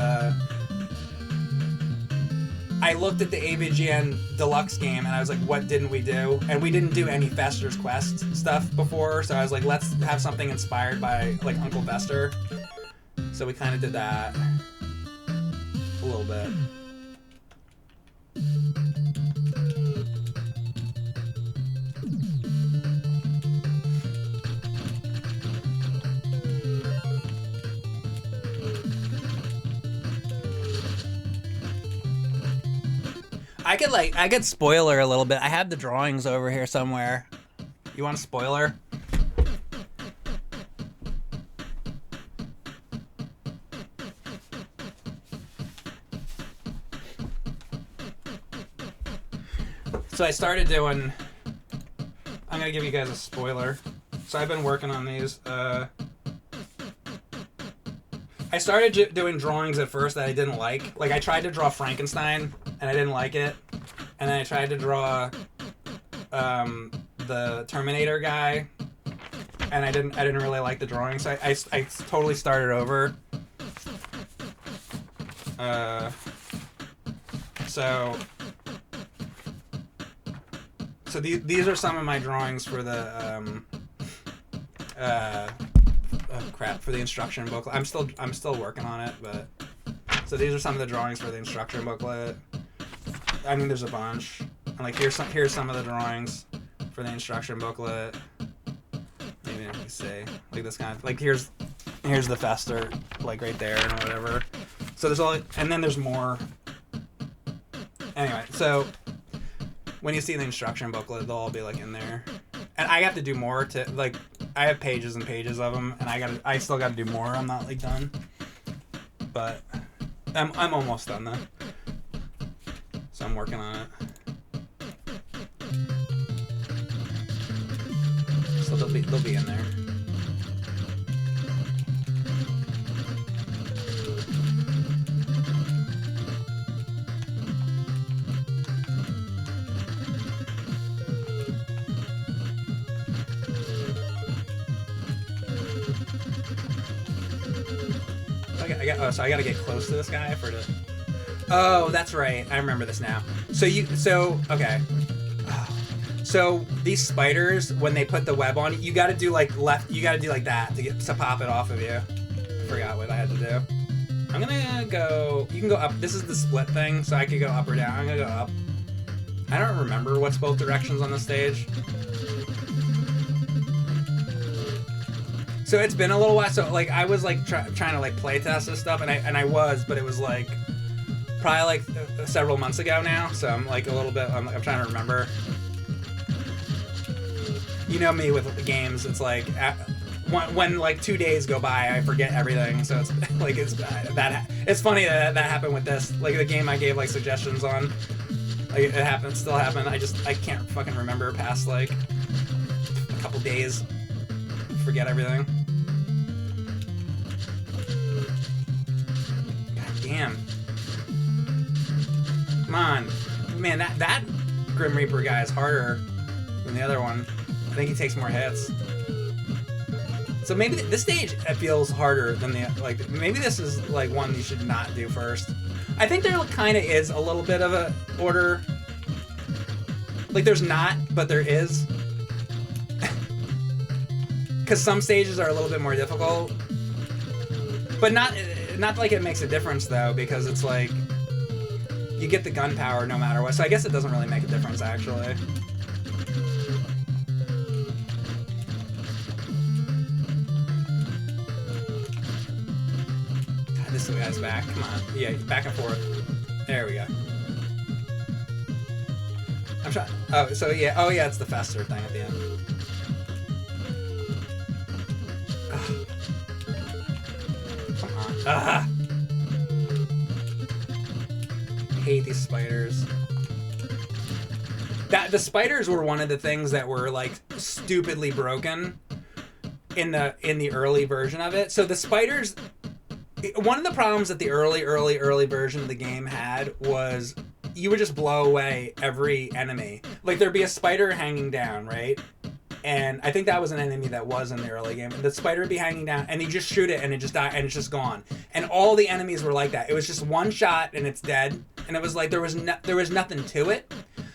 I looked at the avgn deluxe game and I was like, what didn't we do? And we didn't do any Fester's Quest stuff before, so I was like, let's have something inspired by like Uncle Fester. So we kind of did that a little bit. I could spoiler a little bit. I have the drawings over here somewhere. You want a spoiler? So I started doing... I'm gonna give you guys a spoiler. So I've been working on these. I started doing drawings at first that I didn't like. Like I tried to draw Frankenstein and I didn't like it. And then I tried to draw the Terminator guy, and I didn't really like the drawing, so I totally started over. So these are some of my drawings for the for the instruction booklet. I'm still working on it, but so these are some of the drawings for the instruction booklet. I mean, there's a bunch. And like here's some of the drawings for the instruction booklet. Maybe I can say like this kind of like here's the Fester like right there and whatever. So there's all, and then there's more. Anyway, so when you see the instruction booklet, they'll all be like in there. And I have to do more to like I have pages and pages of them, and I still got to do more. I'm not like done, but I'm almost done though. So I'm working on it. So they'll be in there. So I gotta get close to this guy for it to... Oh, that's right. I remember this now. Okay. So these spiders, when they put the web on, you gotta do like left, you gotta do like that to pop it off of you. I forgot what I had to do. I'm gonna go, you can go up, this is the split thing, so I could go up or down. I'm gonna go up. I don't remember what's both directions on the stage. So it's been a little while, so like I was like trying to like play test this stuff, and I was, but it was like probably like several months ago now, so I'm like a little bit, I'm trying to remember. You know me with the games, it's like when like 2 days go by, I forget everything, so it's like it's funny that happened with this, like the game I gave like suggestions on, like it still happened. I can't fucking remember past like a couple days, forget everything. God damn. Come on. Man, that Grim Reaper guy is harder than the other one. I think he takes more hits. So maybe this stage feels harder than the, like, maybe this is like one you should not do first. I think there kind of is a little bit of a order. Like there's not, but there is. Because some stages are a little bit more difficult. But not like it makes a difference though, because it's like, you get the gunpowder no matter what, so I guess it doesn't really make a difference, actually. God, this guy's back. Come on. Yeah, back and forth. There we go. I'm trying... Oh, so yeah. Oh, yeah, it's the Fester thing at the end. Ugh. Come on. Ah! I hate these spiders. That the spiders were one of the things that were like stupidly broken in the early version of it. So the spiders, one of the problems that the early version of the game had was you would just blow away every enemy. Like there'd be a spider hanging down, right? And I think that was an enemy that was in the early game. The spider would be hanging down, and you just shoot it, and it just die, and it's just gone. And all the enemies were like that. It was just one shot, and it's dead. And it was like there was nothing to it.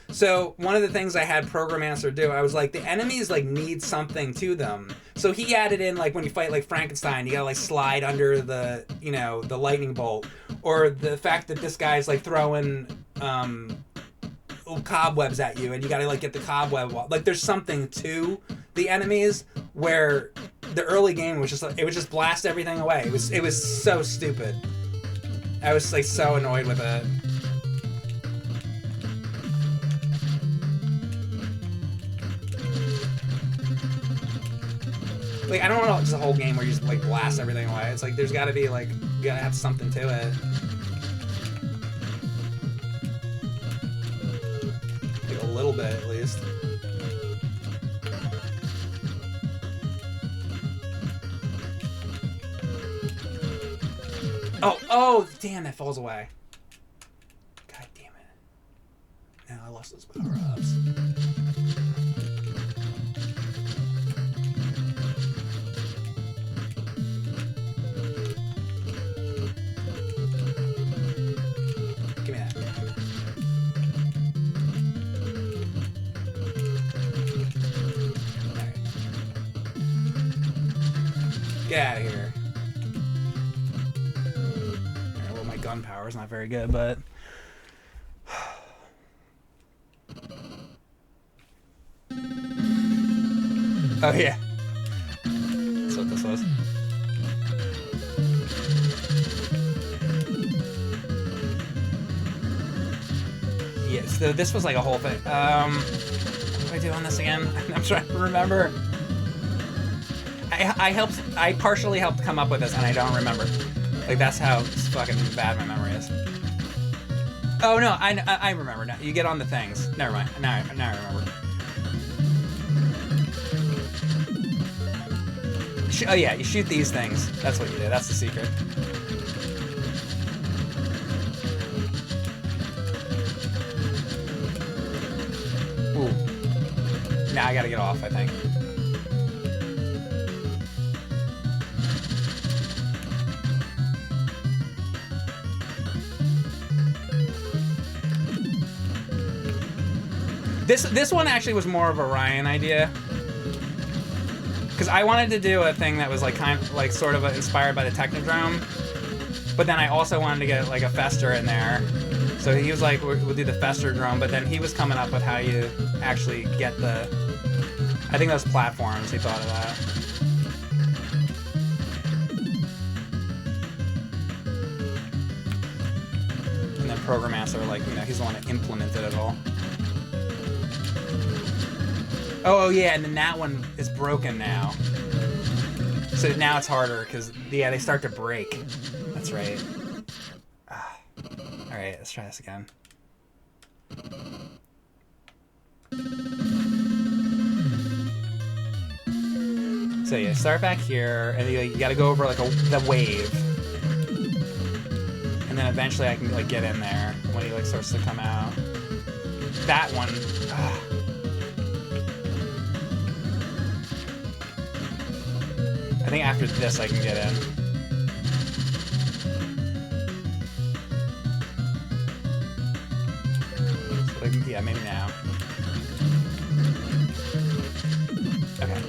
So one of the things I had Programmaster do, I was like, the enemies like need something to them. So he added in like when you fight like Frankenstein, you gotta like slide under the the lightning bolt, or the fact that this guy's like throwing cobwebs at you, and you gotta like get the cobweb wall. Like there's something to the enemies where the early game was just like it would just blast everything away. It was so stupid. I was like so annoyed with it. Like I don't want just a whole game where you just like blast everything away. It's like there's gotta be like you gotta have something to it. A little bit at least. Oh, damn, that falls away. God damn it. Now I lost those power-ups. Give me that. Get out of here. Alright, well, my gun power is not very good, but... Oh, yeah. That's what this was. Yeah, so this was like a whole thing. What do I do on this again? I'm trying to remember. I partially helped come up with this, and I don't remember. Like, that's how fucking bad my memory is. Oh, no, I remember now. You get on the things. Never mind. Now I remember. Oh, yeah, you shoot these things. That's what you do. That's the secret. Ooh. Now I gotta get off, I think. This one actually was more of a Ryan idea, because I wanted to do a thing that was like kind of like sort of inspired by the Technodrome, but then I also wanted to get like a Fester in there. So he was like, we'll do the Festerdrome, but then he was coming up with how you actually get the, I think those platforms. He thought of that. And then Programmaster, like, you know, he's the one that implemented it all. Oh yeah, and then that one is broken now. So now it's harder because yeah, they start to break. That's right. All right, let's try this again. So yeah, start back here, and you got to go over like the wave, and then eventually I can like get in there when he like starts to come out. That one. I think after this I can get in. So like, yeah, maybe now. Okay.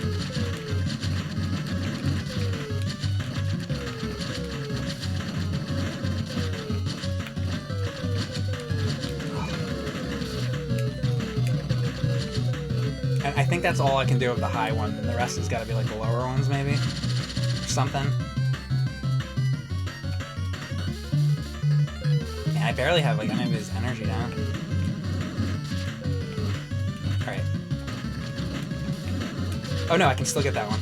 And I think that's all I can do with the high one, and the rest has got to be like the lower ones maybe. Something. Yeah, I barely have like any of his energy down. Alright. Oh no, I can still get that one.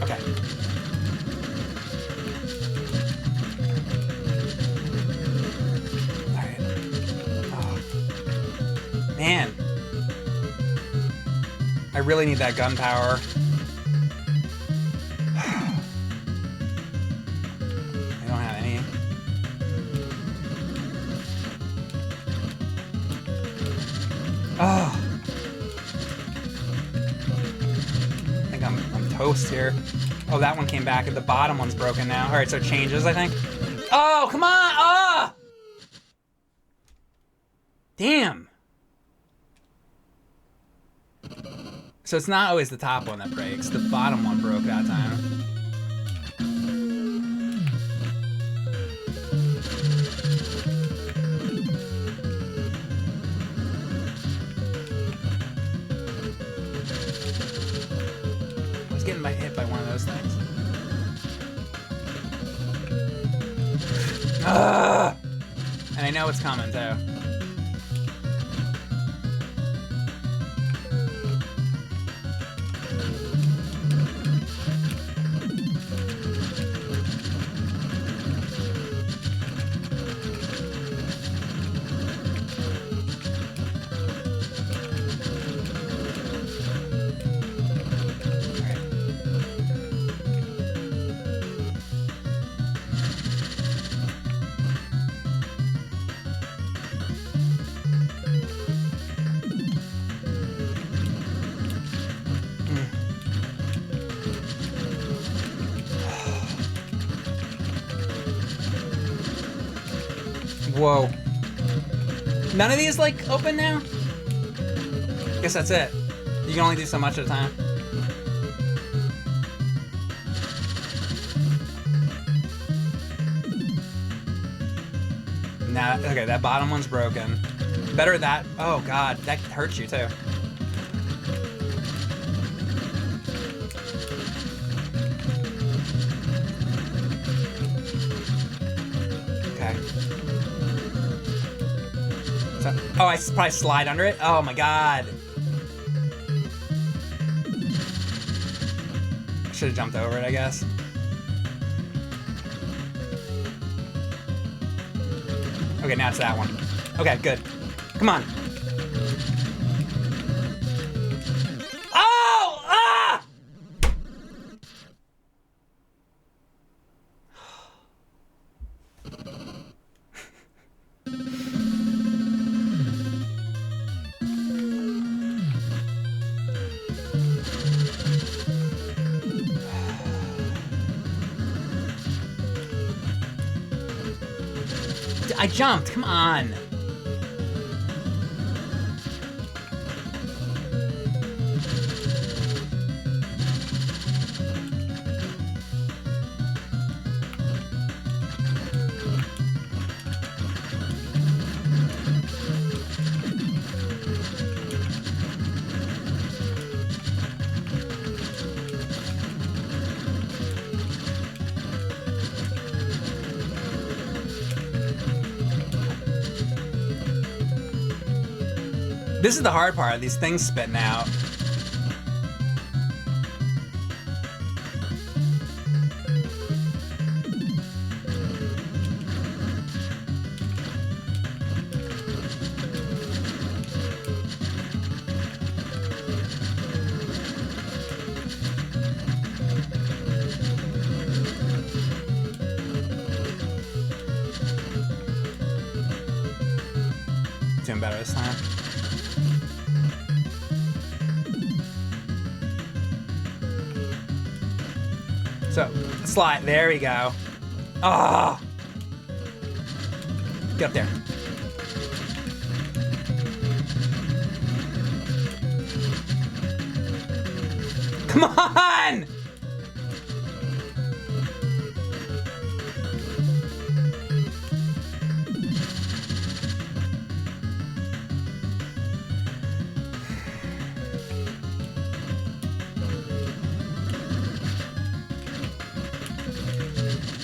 Okay. Alright. Oh. Man. I really need that gunpowder. I don't have any. Oh. I think I'm toast here. Oh, that one came back, and the bottom one's broken now. All right, so it changes, I think. Oh, come on! Oh! Damn. So it's not always the top one that breaks. The bottom one broke that time. I was getting hit by one of those things. Ugh! And I know it's coming too. Whoa. None of these, like, open now? Guess that's it. You can only do so much at a time. Nah, okay, that bottom one's broken. Better that. Oh, God, that hurts you, too. Oh, I probably slide under it? Oh my God. I should have jumped over it, I guess. Okay, now it's that one. Okay, good. Come on. Oh! Ah! I jumped, come on. This is the hard part, these things spitting out. Doing better this time. So, slide, there we go. Ah! Oh. Get up there. Come on!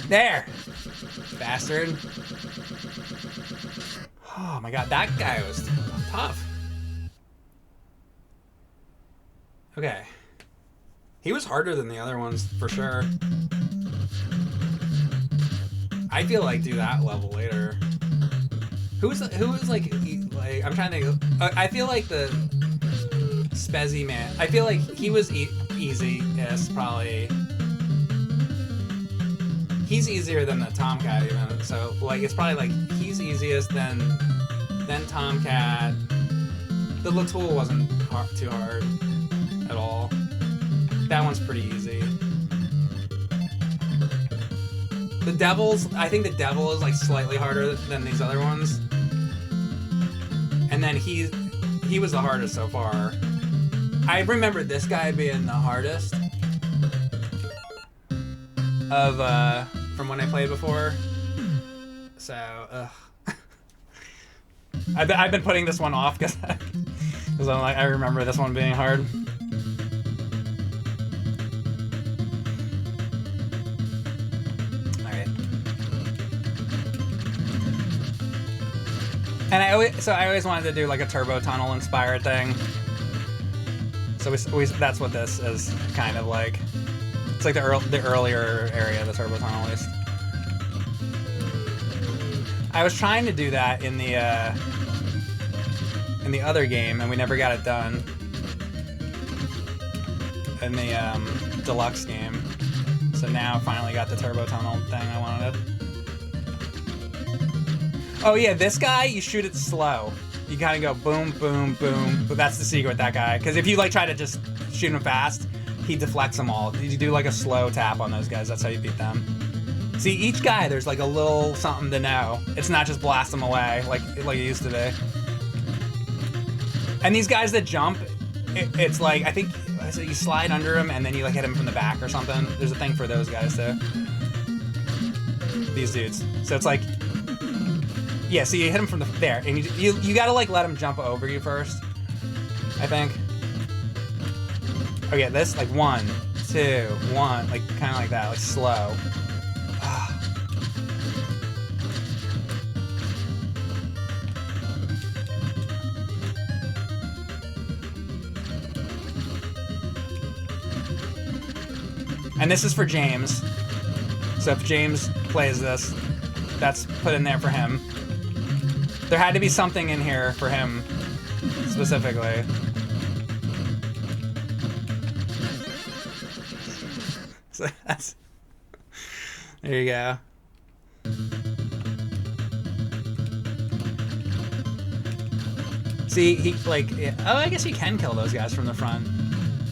There! Bastard. Oh my God, that guy was tough. Okay. He was harder than the other ones, for sure. I feel like do that level later. Who was like I'm trying to think. I feel like Spezzy Man. I feel like he was easiest, probably. He's easier than the Tomcat even, so like it's probably like he's easiest, then Tomcat. The Latool wasn't too hard at all. That one's pretty easy. The Devils, I think the Devil is like slightly harder than these other ones. And then he was the hardest so far. I remember this guy being the hardest of from when I played before. So, I've been putting this one off because I'm like, I remember this one being hard. All right. And I always wanted to do like a turbo tunnel inspired thing. So that's what this is kind of like. It's like the earlier area of the turbo tunnel, at least. I was trying to do that in the other game, and we never got it done. In the deluxe game. So now I finally got the turbo tunnel thing I wanted. Oh yeah, this guy, you shoot it slow. You kind of go boom, boom, boom. But that's the secret with that guy. Because if you like try to just shoot him fast, he deflects them all. You do like a slow tap on those guys. That's how you beat them. See, each guy, there's like a little something to know. It's not just blast them away like it used to be. And these guys that jump, it's like, I think, so you slide under them and then you like hit them from the back or something. There's a thing for those guys too. These dudes. So it's like, yeah, so you hit them from there, and you gotta like let them jump over you first, I think. Okay, this, like 1, 2, 1, like kind of like that, like slow. And this is for James. So if James plays this, that's put in there for him. There had to be something in here for him, specifically. So that's... There you go. See, he, like... Oh, I guess you can kill those guys from the front.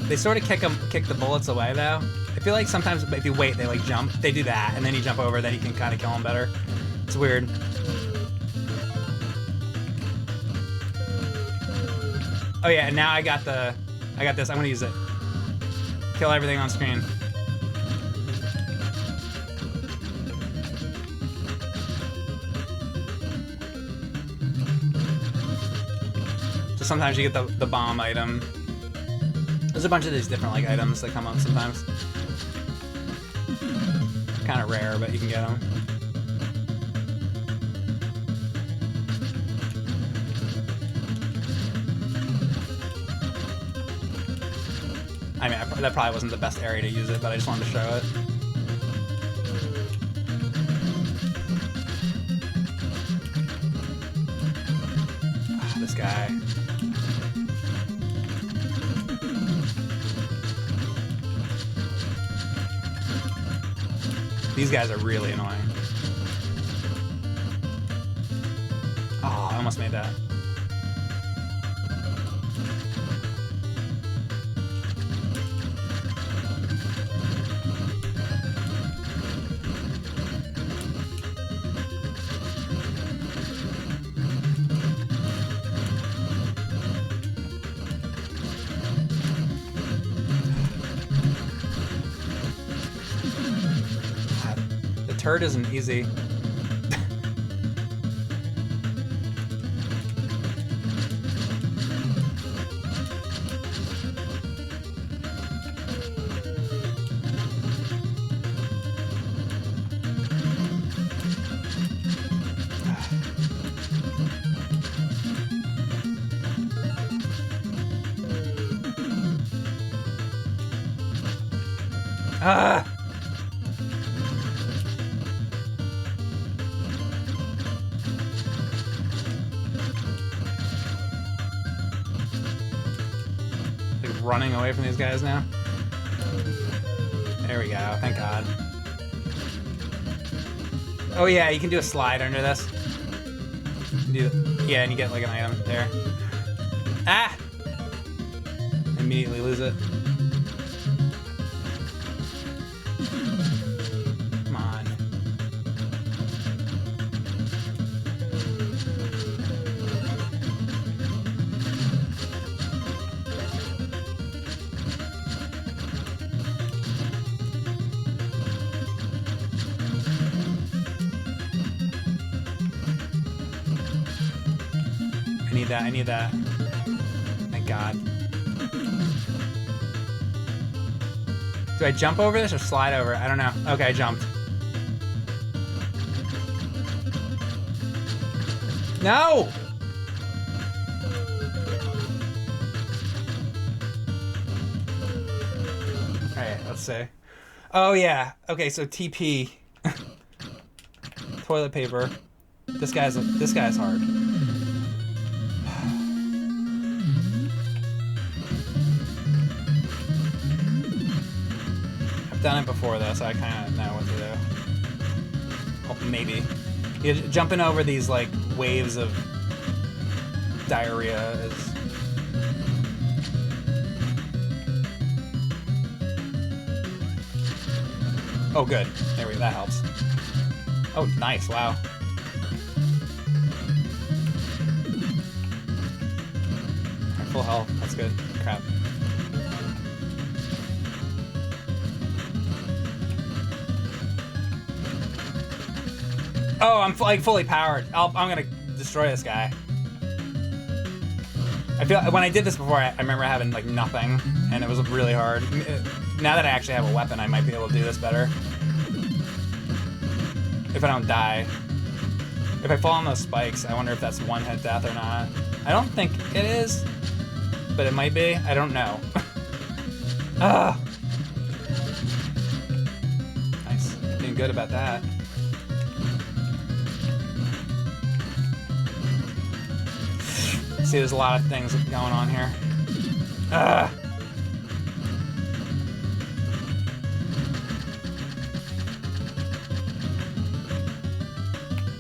They sort of kick the bullets away, though. I feel like sometimes if you wait, they, like, jump. They do that, and then you jump over, then you can kind of kill them better. It's weird. Oh yeah, and now I got this. I'm gonna use it. Kill everything on screen. So sometimes you get the bomb item. There's a bunch of these different like items that come up sometimes. Kind of rare, but you can get them. I mean, that probably wasn't the best area to use it, but I just wanted to show it. This guy. These guys are really annoying. Oh, I almost made that. Turd isn't easy. Ah! running away from these guys now. There we go. Thank God. Oh yeah, you can do a slide under this. Yeah, and you get like an item there. Ah! Immediately lose it. Come on. I need that. Thank God. Do I jump over this or slide over it? I don't know. Okay, I jumped. No! Alright, let's see. Oh yeah. Okay, so TP. Toilet paper. This guy's hard. Done it before though, so I kind of know what to do. Oh, maybe. Yeah, jumping over these like waves of diarrhea is. Oh, good. There we go. That helps. Oh, nice. Wow. Right, full health. That's good. Crap. Oh, I'm like fully powered. I'm gonna destroy this guy. I feel when I did this before, I remember having like nothing, and it was really hard. Now that I actually have a weapon, I might be able to do this better. If I don't die. If I fall on those spikes, I wonder if that's one-hit death or not. I don't think it is, but it might be. I don't know. Ah. Nice. Being good about that. See, there's a lot of things going on here. Ugh.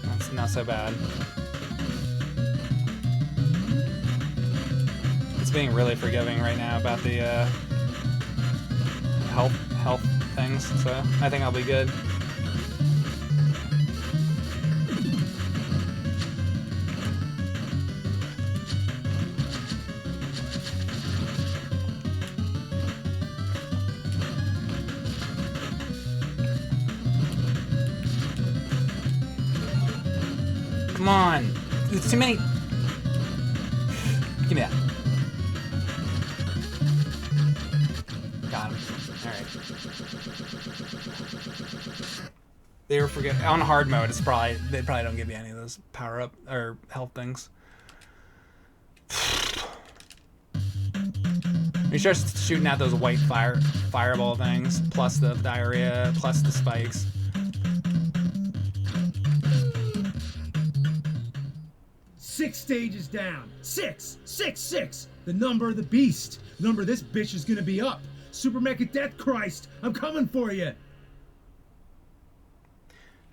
That's not so bad. It's being really forgiving right now about the health things, so I think I'll be good. Come on. It's too many. Give me that. Got him. Alright. They were forgetting. On hard mode, they probably don't give you any of those power up or health things. You start shooting out those white fireball things, plus the diarrhea, plus the spikes. Six stages down. Six. The number of the beast. Number this bitch is gonna be up. Super Mecca Death Christ, I'm coming for you.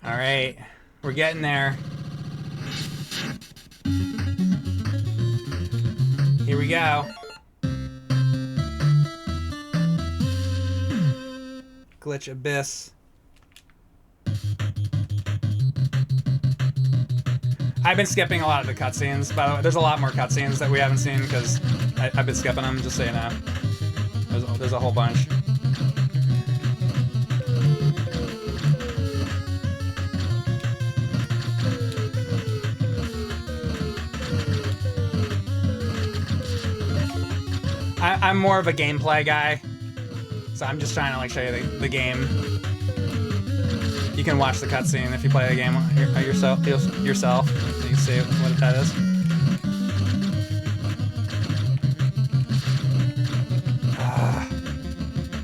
All right, we're getting there. Here we go. Glitch Abyss. I've been skipping a lot of the cutscenes, by the way. There's a lot more cutscenes that we haven't seen because I've been skipping them, just so you know. There's a whole bunch. I'm more of a gameplay guy, so I'm just trying to like show you the game. You can watch the cutscene if you play the game yourself. So you can see what that is.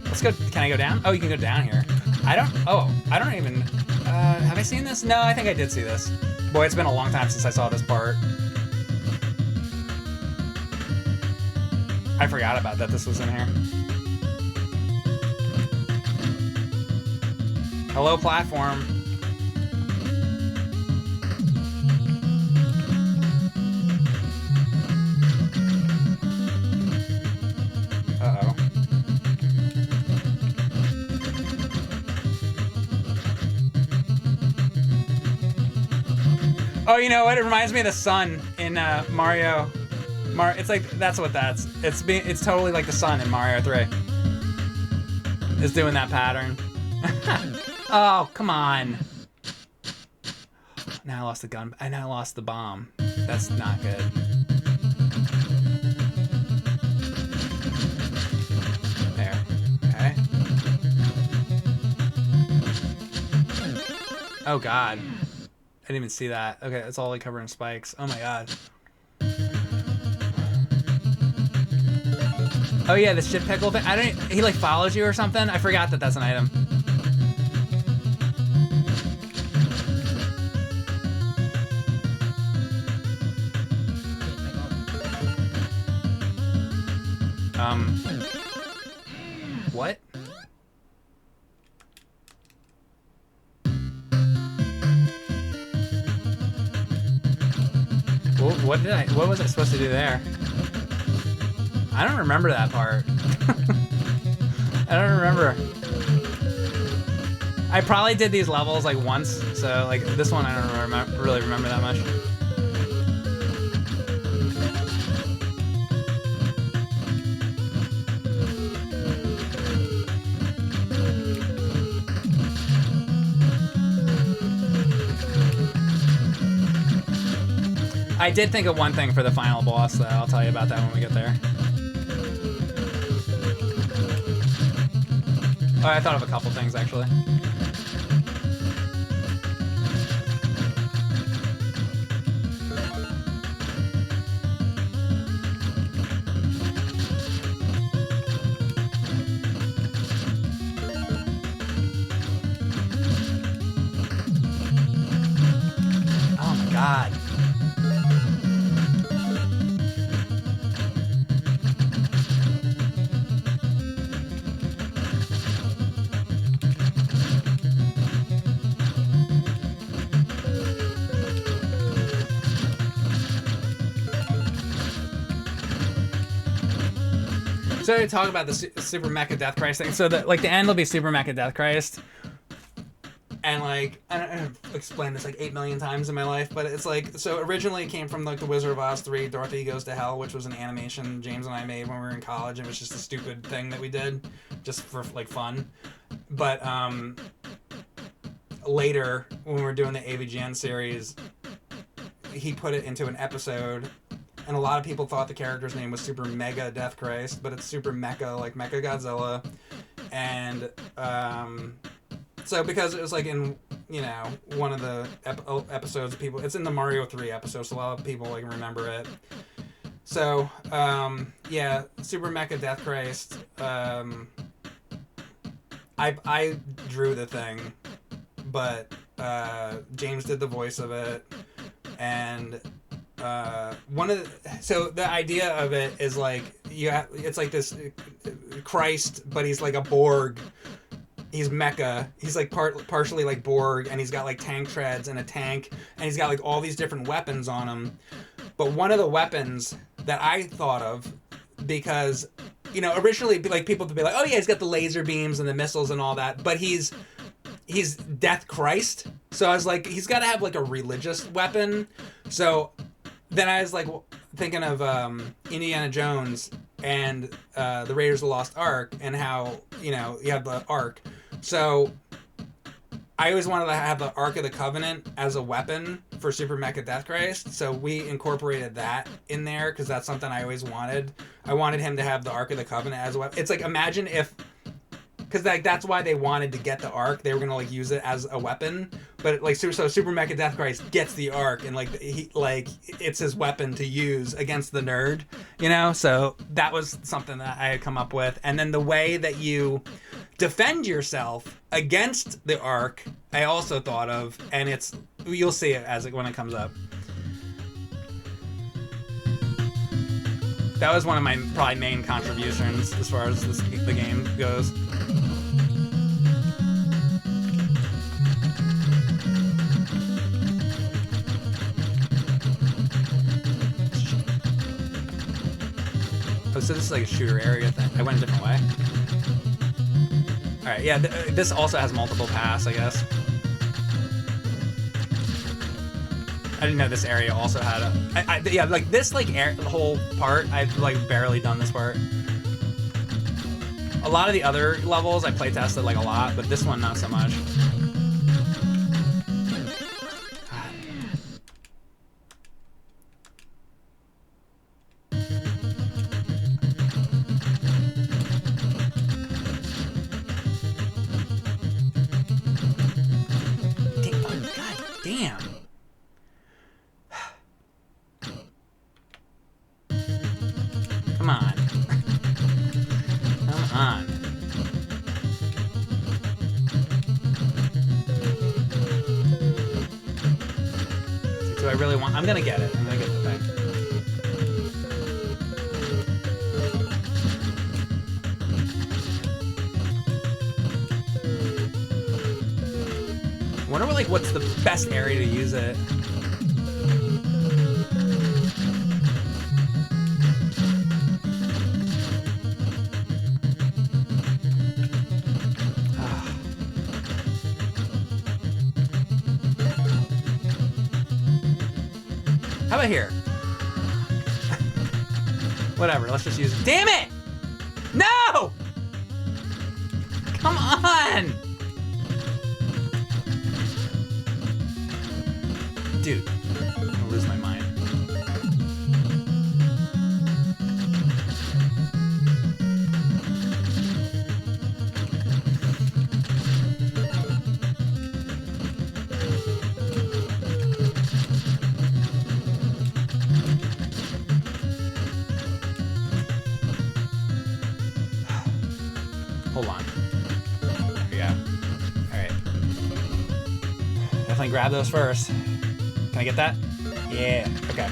Let's go. Can I go down? Oh, you can go down here. I don't even. Have I seen this? No, I think I did see this. Boy, it's been a long time since I saw this part. I forgot about that. This was in here. Hello, platform. Uh-oh. Oh, you know what? It reminds me of the sun in Mario. It's like, that's what that's. It's totally like the sun in Mario 3. It's doing that pattern. Oh, come on. Now I lost the gun. I now lost the bomb. That's not good. There. Okay. Oh, God. I didn't even see that. Okay, it's all like covered in spikes. Oh, my God. Oh, yeah, the shit pickle thing. He like follows you or something? I forgot that that's an item. What? What was I supposed to do there? I don't remember that part. I don't remember. I probably did these levels like once, so like this one I don't really remember that much. I did think of one thing for the final boss, though. I'll tell you about that when we get there. Oh, I thought of a couple things, actually. Oh, my God. So to talk about the Super Mecca Death Christ thing. So the end will be Super Mecca Death Christ, and like I've explained this like 8 million times in my life, but it's like, so originally it came from like the Wizard of Oz 3, Dorothy Goes to Hell, which was an animation James and I made when we were in college. It was just a stupid thing that we did just for like fun. But later when we were doing the avgn series, he put it into an episode. And a lot of people thought the character's name was Super Mega Death Christ, but it's Super Mecca, like Mecha Godzilla. And so because it was like in, you know, one of the episodes, it's in the Mario 3 episode, so a lot of people like remember it. So, yeah, Super Mecha Death Christ. I drew the thing, but James did the voice of it, and so the idea of it is like it's like this Christ, but he's like a Borg. He's Mecha. He's like partially like Borg, and he's got like tank treads and a tank, and he's got like all these different weapons on him. But one of the weapons that I thought of, because, you know, originally like people would be like, oh yeah, he's got the laser beams and the missiles and all that, but he's Death Christ. So I was like, he's got to have like a religious weapon. So then I was like thinking of Indiana Jones and the Raiders of the Lost Ark, and how, you know, you have the Ark. So I always wanted to have the Ark of the Covenant as a weapon for Super Mecha Death Christ. So we incorporated that in there because that's something I always wanted. I wanted him to have the Ark of the Covenant as a weapon. It's like, imagine if, because like that's why they wanted to get the Ark. They were gonna like use it as a weapon, but like so Super Mecha Death Christ gets the Ark, and like it's his weapon to use against the nerd, you know. So that was something that I had come up with, and then the way that you defend yourself against the Ark, I also thought of, and you'll see it when it comes up. That was one of my probably main contributions as far as the game goes. Oh, so this is like a shooter area thing. I went a different way. All right, yeah, this also has multiple paths, I guess. I didn't know this area also had a. Yeah, like this, like the whole part, I've like barely done this part. A lot of the other levels I playtested like a lot, but this one not so much. Come on. Come on. Do I really want... I'm gonna get it. I'm gonna get the thing. I wonder what, like, what's the best area to use it. How about here? Whatever, let's just use it. Damn it! No! Come on! Dude, I'm gonna lose my mind. Hold on. There we go. Alright. Definitely grab those first. Can I get that? Yeah. Okay.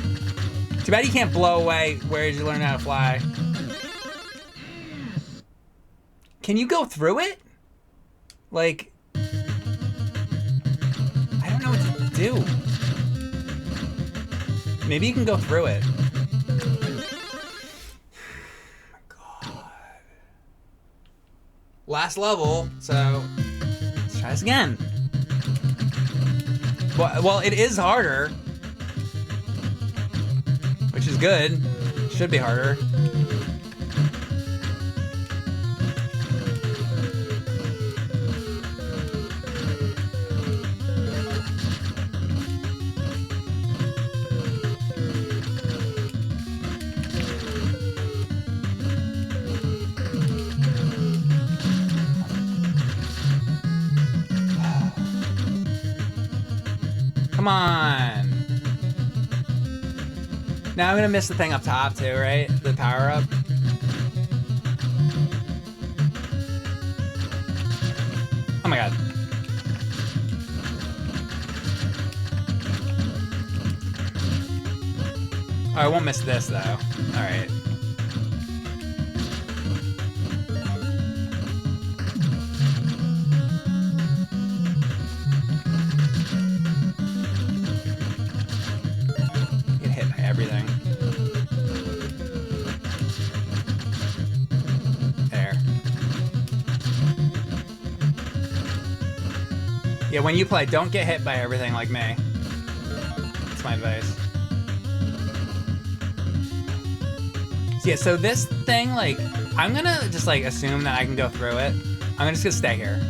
Too bad you can't blow away. Where did you learn how to fly? Can you go through it? Like... I don't know what to do. Maybe you can go through it. Last level, so let's try this again. Well, it is harder, which is good. Should be harder. Come on. Now I'm gonna miss the thing up top too, right? The power up. Oh my god. Oh, I won't miss this though. All right. Everything. There. Yeah, when you play, don't get hit by everything like me. That's my advice. So yeah, so this thing, like, I'm gonna just like assume that I can go through it. I'm just gonna stay here.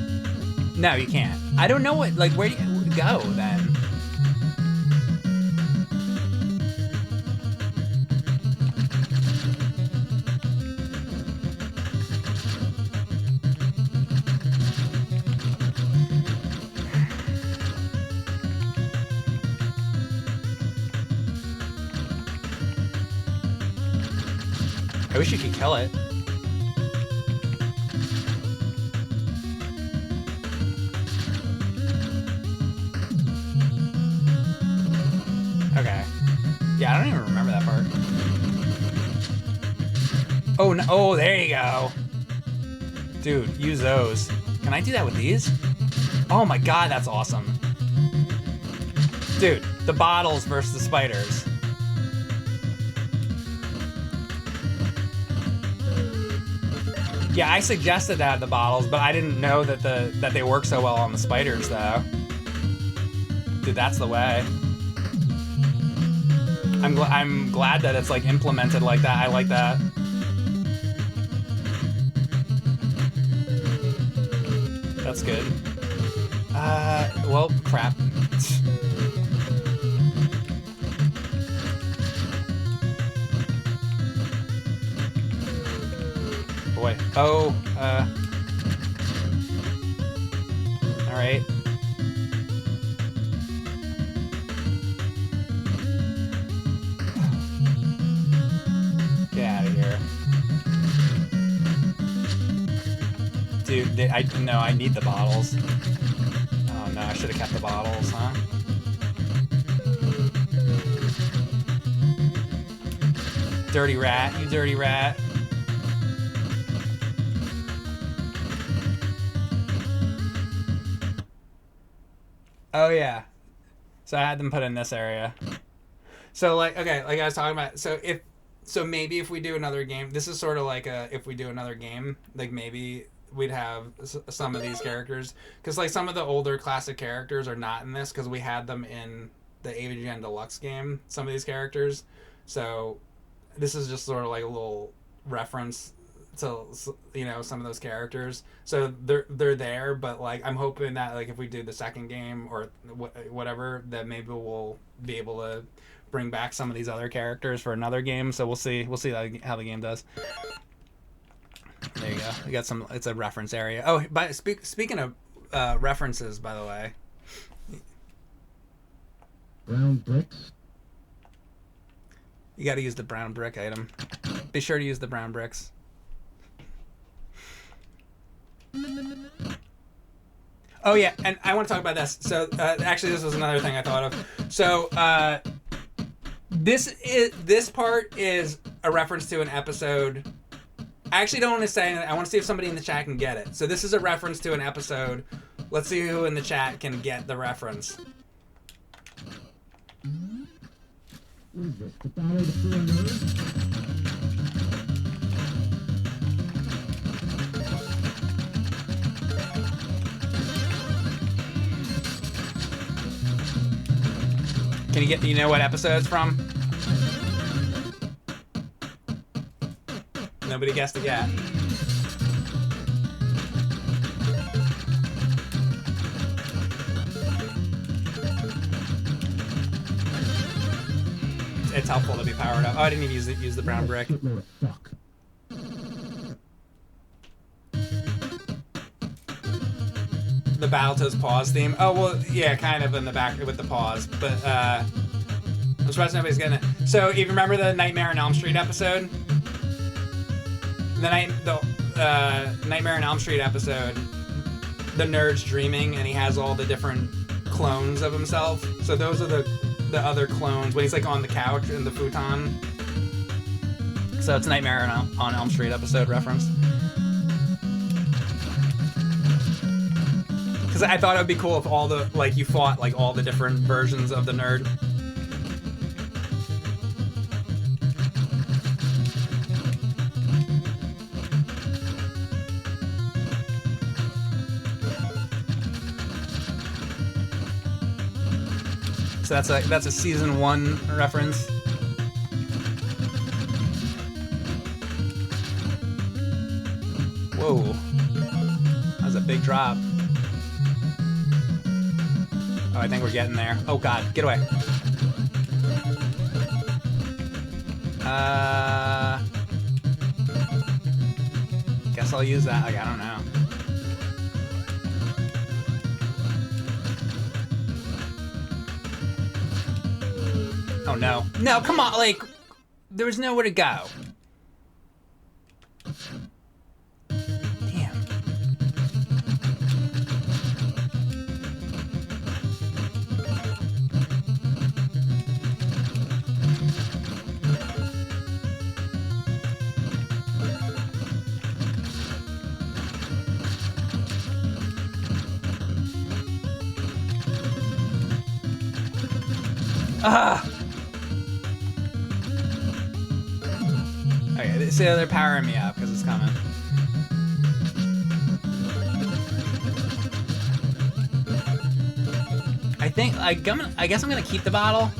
No, you can't. I don't know what, like, where do you go then? I wish you could kill it. Okay. Yeah, I don't even remember that part. Oh, no. Oh, there you go. Dude, use those. Can I do that with these? Oh my god, that's awesome. Dude, the bottles versus the spiders. Yeah, I suggested that the bottles, but I didn't know that that they work so well on the spiders, though. Dude, that's the way. I'm glad that it's like implemented like that. I like that. That's good. Well, crap. Boy. Oh, all right. Get out of here. Dude, I need the bottles. Oh no, I should have kept the bottles, huh? Dirty rat, you dirty rat. Oh yeah. So I had them put in this area. So like, okay, like I was talking about, so maybe if we do another game, this is sort of like if we do another game, like maybe we'd have some of these characters, because like some of the older classic characters are not in this because we had them in the avgn Deluxe game, some of these characters. So this is just sort of like a little reference to, you know, some of those characters. So they're there, but like I'm hoping that like if we do the second game or whatever, that maybe we'll be able to bring back some of these other characters for another game. So we'll see how the game does. There you go. We got some. It's a reference area. Oh, but speaking of references, by the way. Brown bricks. You got to use the brown brick item. Be sure to use the brown bricks. Oh yeah, and I want to talk about this. So actually, this was another thing I thought of. So this part is a reference to an episode. I actually don't want to say it. I want to see if somebody in the chat can get it. So this is a reference to an episode. Let's see who in the chat can get the reference. What is this? The Battle of the Four Nerds? Can you know what episode it's from? Nobody guessed it yet. It's helpful to be powered up. Oh, I didn't even use the brown brick. Fuck. The Battletoads pause theme. Oh well, yeah, kind of in the back with the pause, but I'm surprised nobody's getting it. So, if you remember the Nightmare on Elm Street episode, the Nightmare on Elm Street episode, the nerd's dreaming and he has all the different clones of himself. So those are the other clones when he's like on the couch in the futon. So it's Nightmare on Elm Street episode reference. Because I thought it would be cool if all the, like, you fought like all the different versions of the nerd. So that's a season 1 reference. Whoa, that was a big drop. Oh, I think we're getting there. Oh God, get away. Guess I'll use that. Like, I don't know. Oh no. No, come on, like, there was nowhere to go. Damn. Ugh. Okay, so they're powering me up because it's coming. I guess I'm gonna keep the bottle.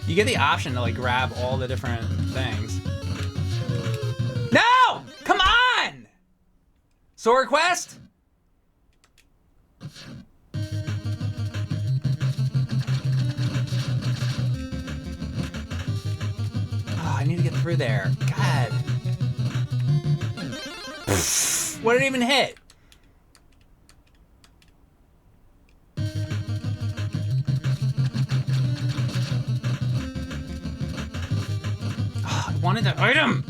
You get the option to like grab all the different things. No! Come on! Sword quest? Oh, I need to get through there. God. What did it even hit? Oh, I wanted that item!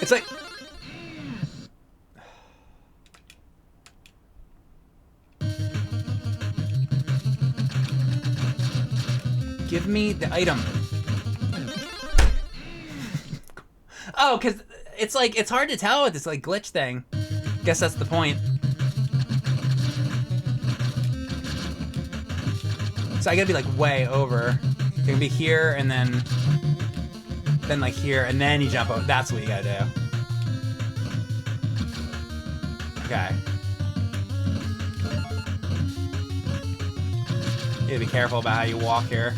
It's like... Give me the item. Oh, because it's like, it's hard to tell with this like glitch thing. Guess that's the point. So I gotta be like way over. You can be here and then like here and then you jump over. That's what you gotta do. Okay. You gotta be careful about how you walk here.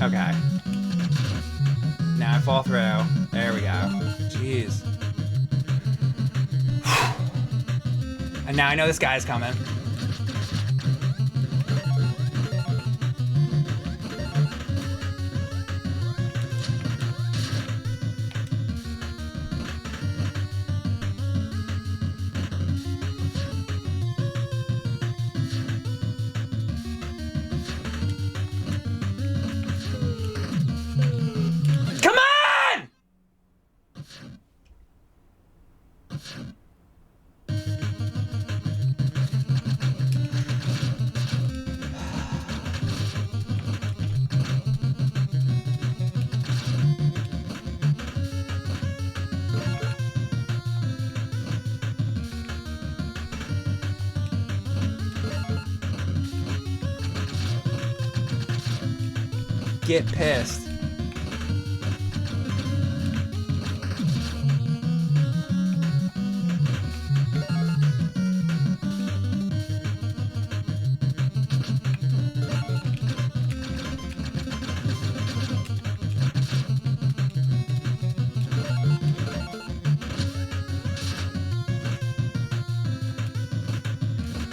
Okay. Now I fall through. There we go. Jeez. And now I know this guy's coming. Get pissed.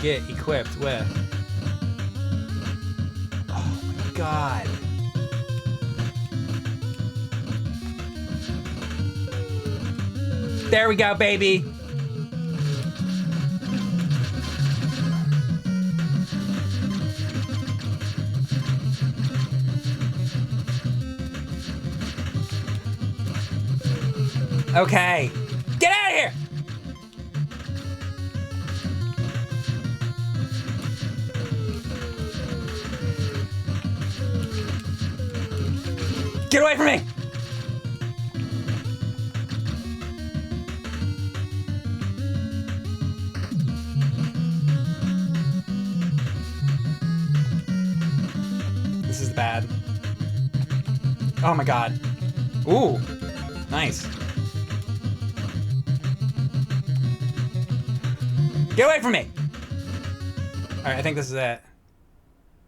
Get equipped with. Oh my god. There we go, baby. Okay. Get out of here! Get away from me! This is bad. Oh my god. Ooh. Nice. Get away from me! Alright, I think this is it.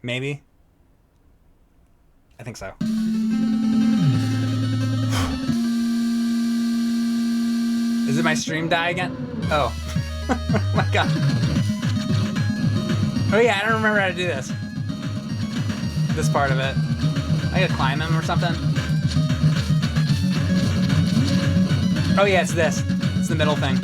Maybe? I think so. Is it my stream die again? Oh. Oh my god. Oh yeah, I don't remember how to do this. This part of it. I gotta climb him or something. Oh yeah, it's this. It's the middle thing.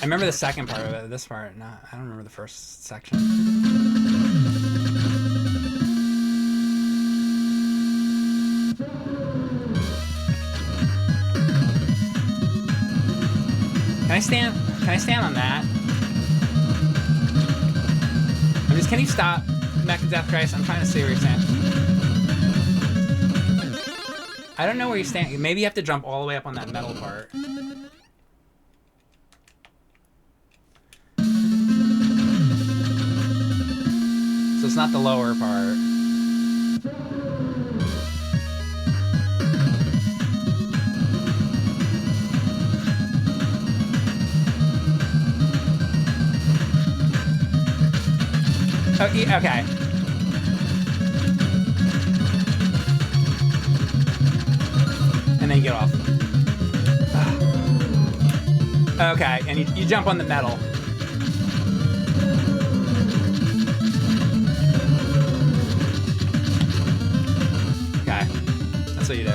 I remember the second part of it. This part, not. I don't remember the first section. Can I stand on that? Can you stop, Mecca Death Christ? I'm trying to see where you're standing. I don't know where you're standing. Maybe you have to jump all the way up on that metal part. So it's not the lower part. Oh, yeah, okay. And then you get off. Okay, and you jump on the metal. Okay, that's what you do.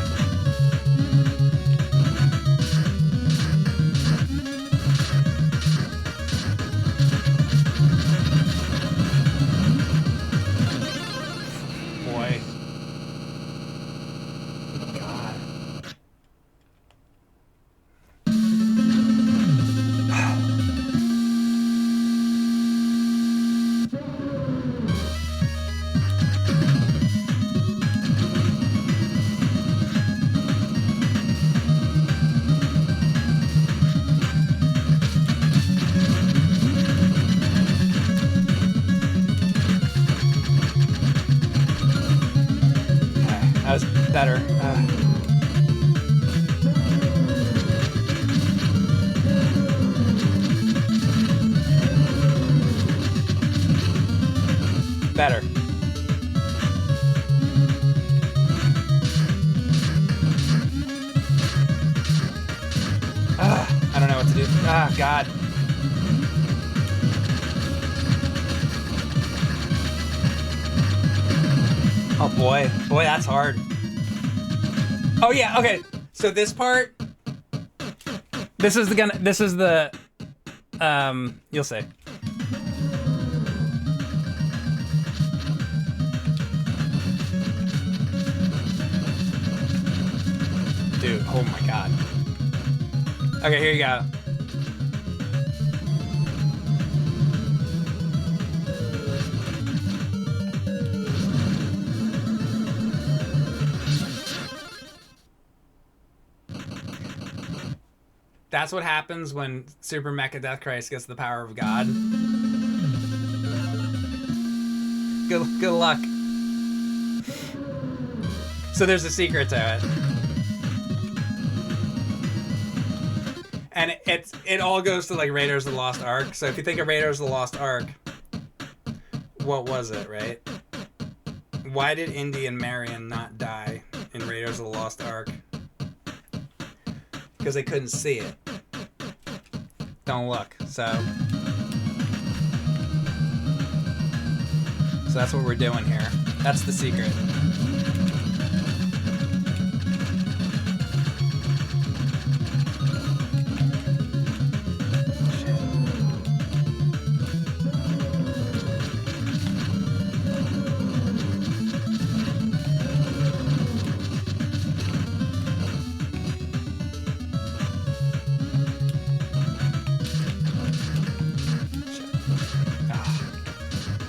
Better. Better. I don't know what to do. Ah, God. Oh boy. Boy, that's hard. Oh yeah, okay. So this part, this is the you'll see. Dude, oh my God. Okay, here you go. That's what happens when Super Mecca Death Christ gets the power of God. Good luck. So there's a secret to it. And it all goes to like Raiders of the Lost Ark. So if you think of Raiders of the Lost Ark, what was it, right? Why did Indy and Marion not die in Raiders of the Lost Ark? Because they couldn't see it. Don't look. So that's what we're doing here. That's the secret.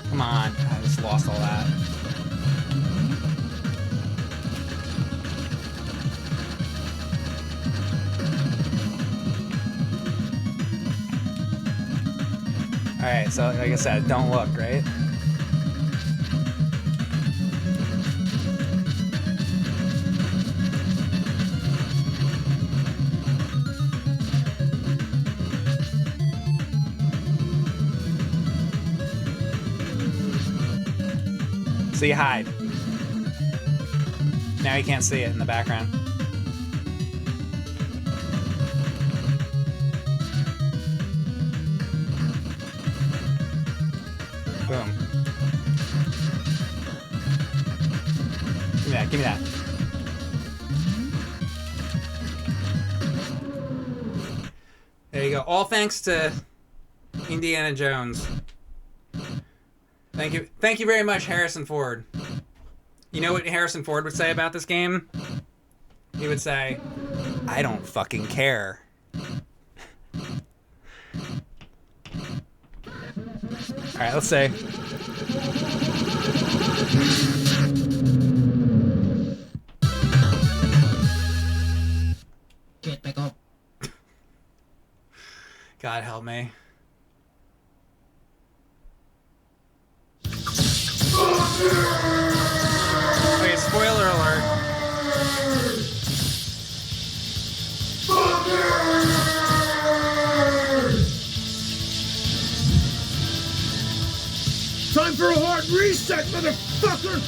Come on, I just lost all that. Alright, so like I said, don't look, right? So you hide. Now you can't see it in the background. Boom. Give me that. There you go. All thanks to Indiana Jones. Thank you very much, Harrison Ford. You know what Harrison Ford would say about this game? He would say, I don't fucking care. Alright, let's say. Get back up. God help me. Okay, spoiler alert. Time for a hard reset, motherfucker!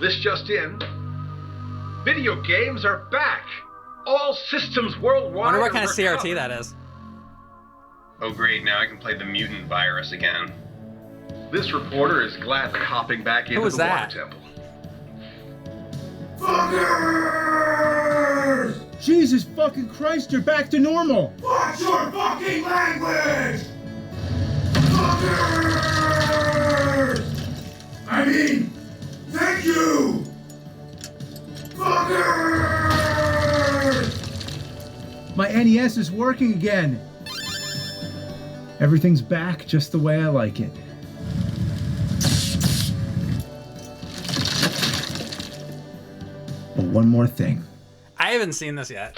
This just in. Video games are back. All systems worldwide. I wonder what kind of are CRT recovered. that is. Oh great, now I can play the mutant virus again. This reporter is gladly hopping back into was the that? water temple. Fuckers! Jesus fucking Christ, you're back to normal! Watch your fucking language! Fuckers! I mean, thank you! Fuckers! My NES is working again! Everything's back just the way I like it. But one more thing. I haven't seen this yet.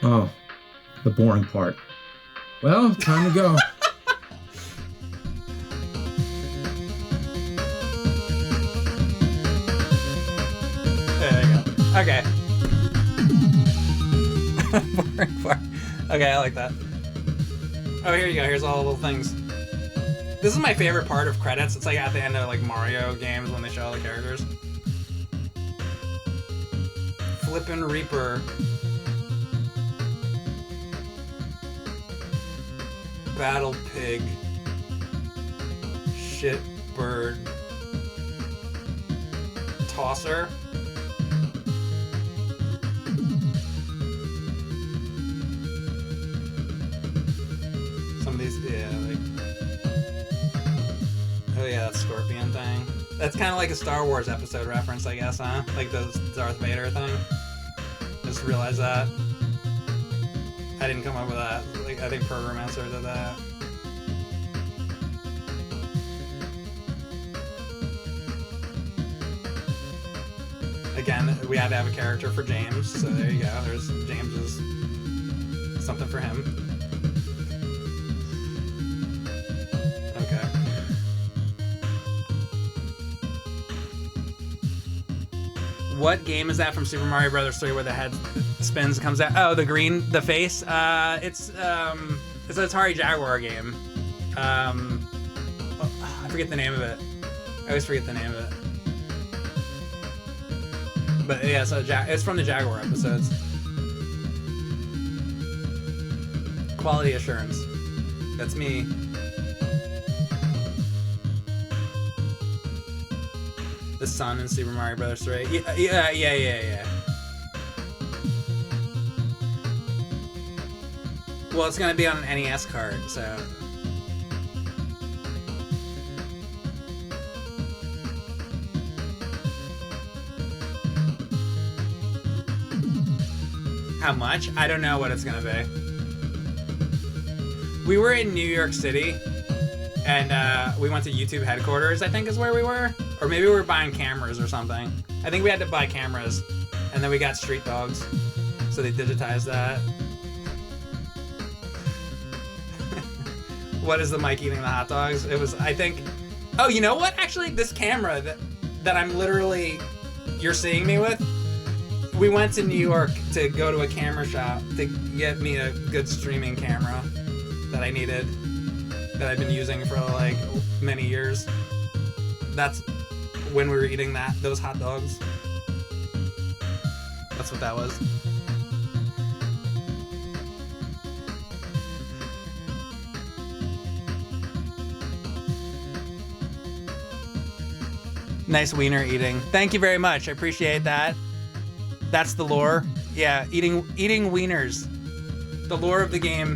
Oh, the boring part. Well, time to go. There you go. Okay. Boring part. Okay, I like that. Oh, here you go. Here's all the little things. This is my favorite part of credits. It's like at the end of like Mario games when they show all the characters. Flippin' Reaper. Battle Pig. Shitbird. Tosser. Some of these, yeah, like. Oh yeah, that scorpion thing. That's kind of like a Star Wars episode reference, I guess, huh? Like the Darth Vader thing. Just realized that. I didn't come up with that. Like, I think Programmancer did that. Again, we had to have a character for James, so there you go. There's James's something for him. Okay. What game is that from Super Mario Brothers 3 where the head spins comes out? Oh, the face. It's an Atari Jaguar game. I forget the name of it. I always forget the name of it. But yeah, so it's from the Jaguar episodes. Quality assurance. That's me. The sun in Super Mario Brothers 3. Yeah. Well, it's gonna be on an NES card, so. How much? I don't know what it's gonna be. We were in New York City, and we went to YouTube headquarters, I think is where we were. Or maybe we were buying cameras or something. I think we had to buy cameras, and then we got street dogs, so they digitized that. What is the mic eating the hot dogs? It was, I think... Oh, you know what? Actually, this camera that I'm literally... You're seeing me with... we went to New York to go to a camera shop to get me a good streaming camera that I needed, that I've been using for like many years. That's when we were eating those hot dogs. That's what that was. Nice wiener eating. Thank you very much. I appreciate that. That's the lore. Yeah, eating wieners. The lore of the game.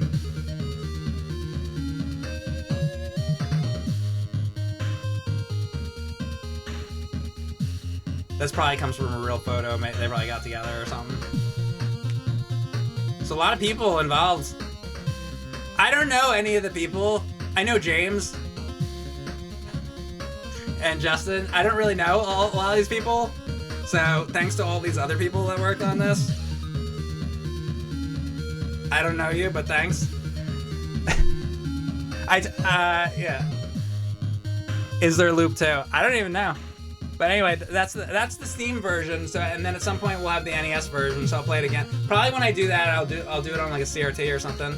This probably comes from a real photo. They probably got together or something. So a lot of people involved. I don't know any of the people. I know James and Justin. I don't really know a lot of these people. So thanks to all these other people that worked on this. I don't know you, but thanks. Yeah. Is there loop 2? I don't even know. But anyway, that's the Steam version. So, and then at some point we'll have the NES version. So I'll play it again. Probably when I do that, I'll do it on like a CRT or something.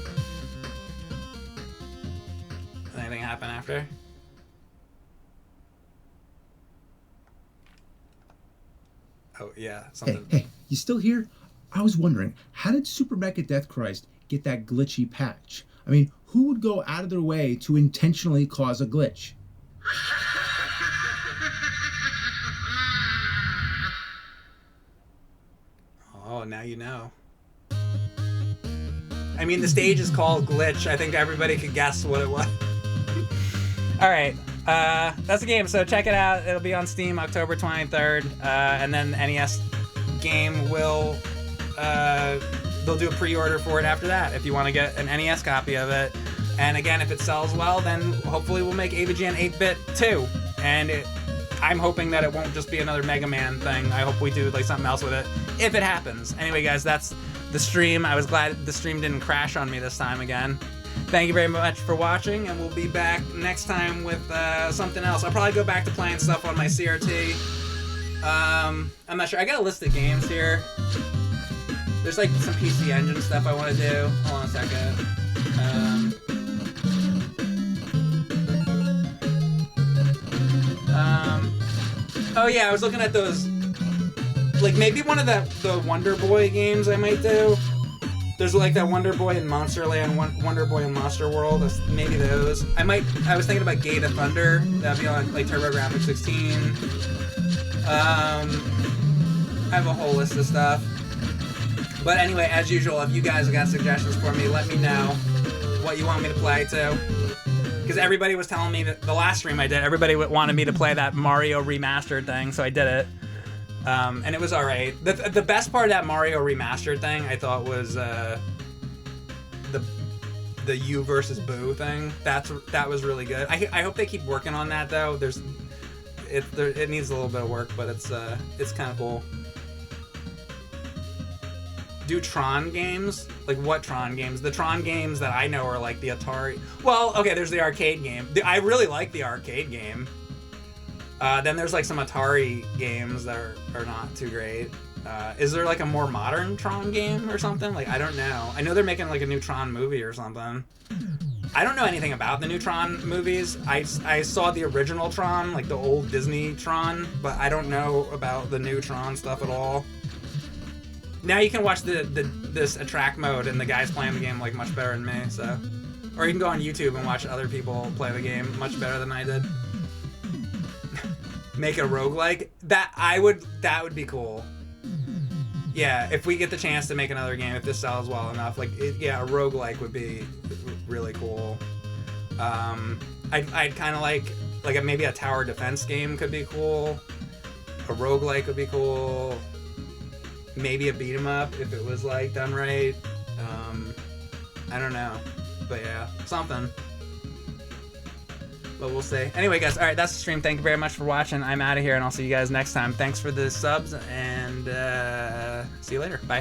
Does anything happen after? Oh yeah, something. Hey, you still here? I was wondering, how did Super Mecha Death Christ get that glitchy patch? I mean, who would go out of their way to intentionally cause a glitch? Oh, now you know. I mean, the stage is called Glitch. I think everybody could guess what it was. All right, that's the game. So check it out. It'll be on Steam October 23rd, and then NES game will they'll do a pre-order for it after that if you want to get an NES copy of it. And again, if it sells well, then hopefully we'll make avgn 8-bit too. And I'm hoping that it won't just be another Mega Man thing. I hope we do like something else with it, if it happens. Anyway, guys, that's the stream. I was glad the stream didn't crash on me this time again. Thank you very much for watching, and we'll be back next time with something else. I'll probably go back to playing stuff on my CRT. I'm not sure. I got a list of games here. There's like some PC Engine stuff I want to do. Hold on a second. Oh yeah, I was looking at those. Like maybe one of the Wonder Boy games I might do. There's like that Wonder Boy in Monsterland, Wonder Boy in Monster World. Maybe those. I was thinking about Gate of Thunder. That'd be on like TurboGrafx 16. I have a whole list of stuff. But anyway, as usual, if you guys got suggestions for me, let me know what you want me to play too. Because everybody was telling me that the last stream I did, everybody wanted me to play that Mario remastered thing, so I did it. And it was alright. The best part of that Mario remastered thing, I thought, was the You versus Boo thing. That was really good. I hope they keep working on that though. It needs a little bit of work, but it's kind of cool. Do Tron games? Like what Tron games? The Tron games that I know are like the Atari. Well, okay, there's the arcade game. I really like the arcade game. Then there's like some Atari games that are not too great. Is there like a more modern Tron game or something? Like, I don't know. I know they're making like a new Tron movie or something. I don't know anything about the new Tron movies. I saw the original Tron, like the old Disney Tron, but I don't know about the new Tron stuff at all. Now you can watch this attract mode and the guys playing the game like much better than me, so. Or you can go on YouTube and watch other people play the game much better than I did. Make a roguelike? That would be cool. Yeah, if we get the chance to make another game, if this sells well enough, like, a roguelike would be really cool. I'd kind of like maybe a tower defense game could be cool. A roguelike would be cool. Maybe a beat 'em up if it was like done right. I don't know, but yeah, something. But we'll see. Anyway, guys, all right, that's the stream. Thank you very much for watching. I'm out of here, and I'll see you guys next time. Thanks for the subs, and see you later. Bye.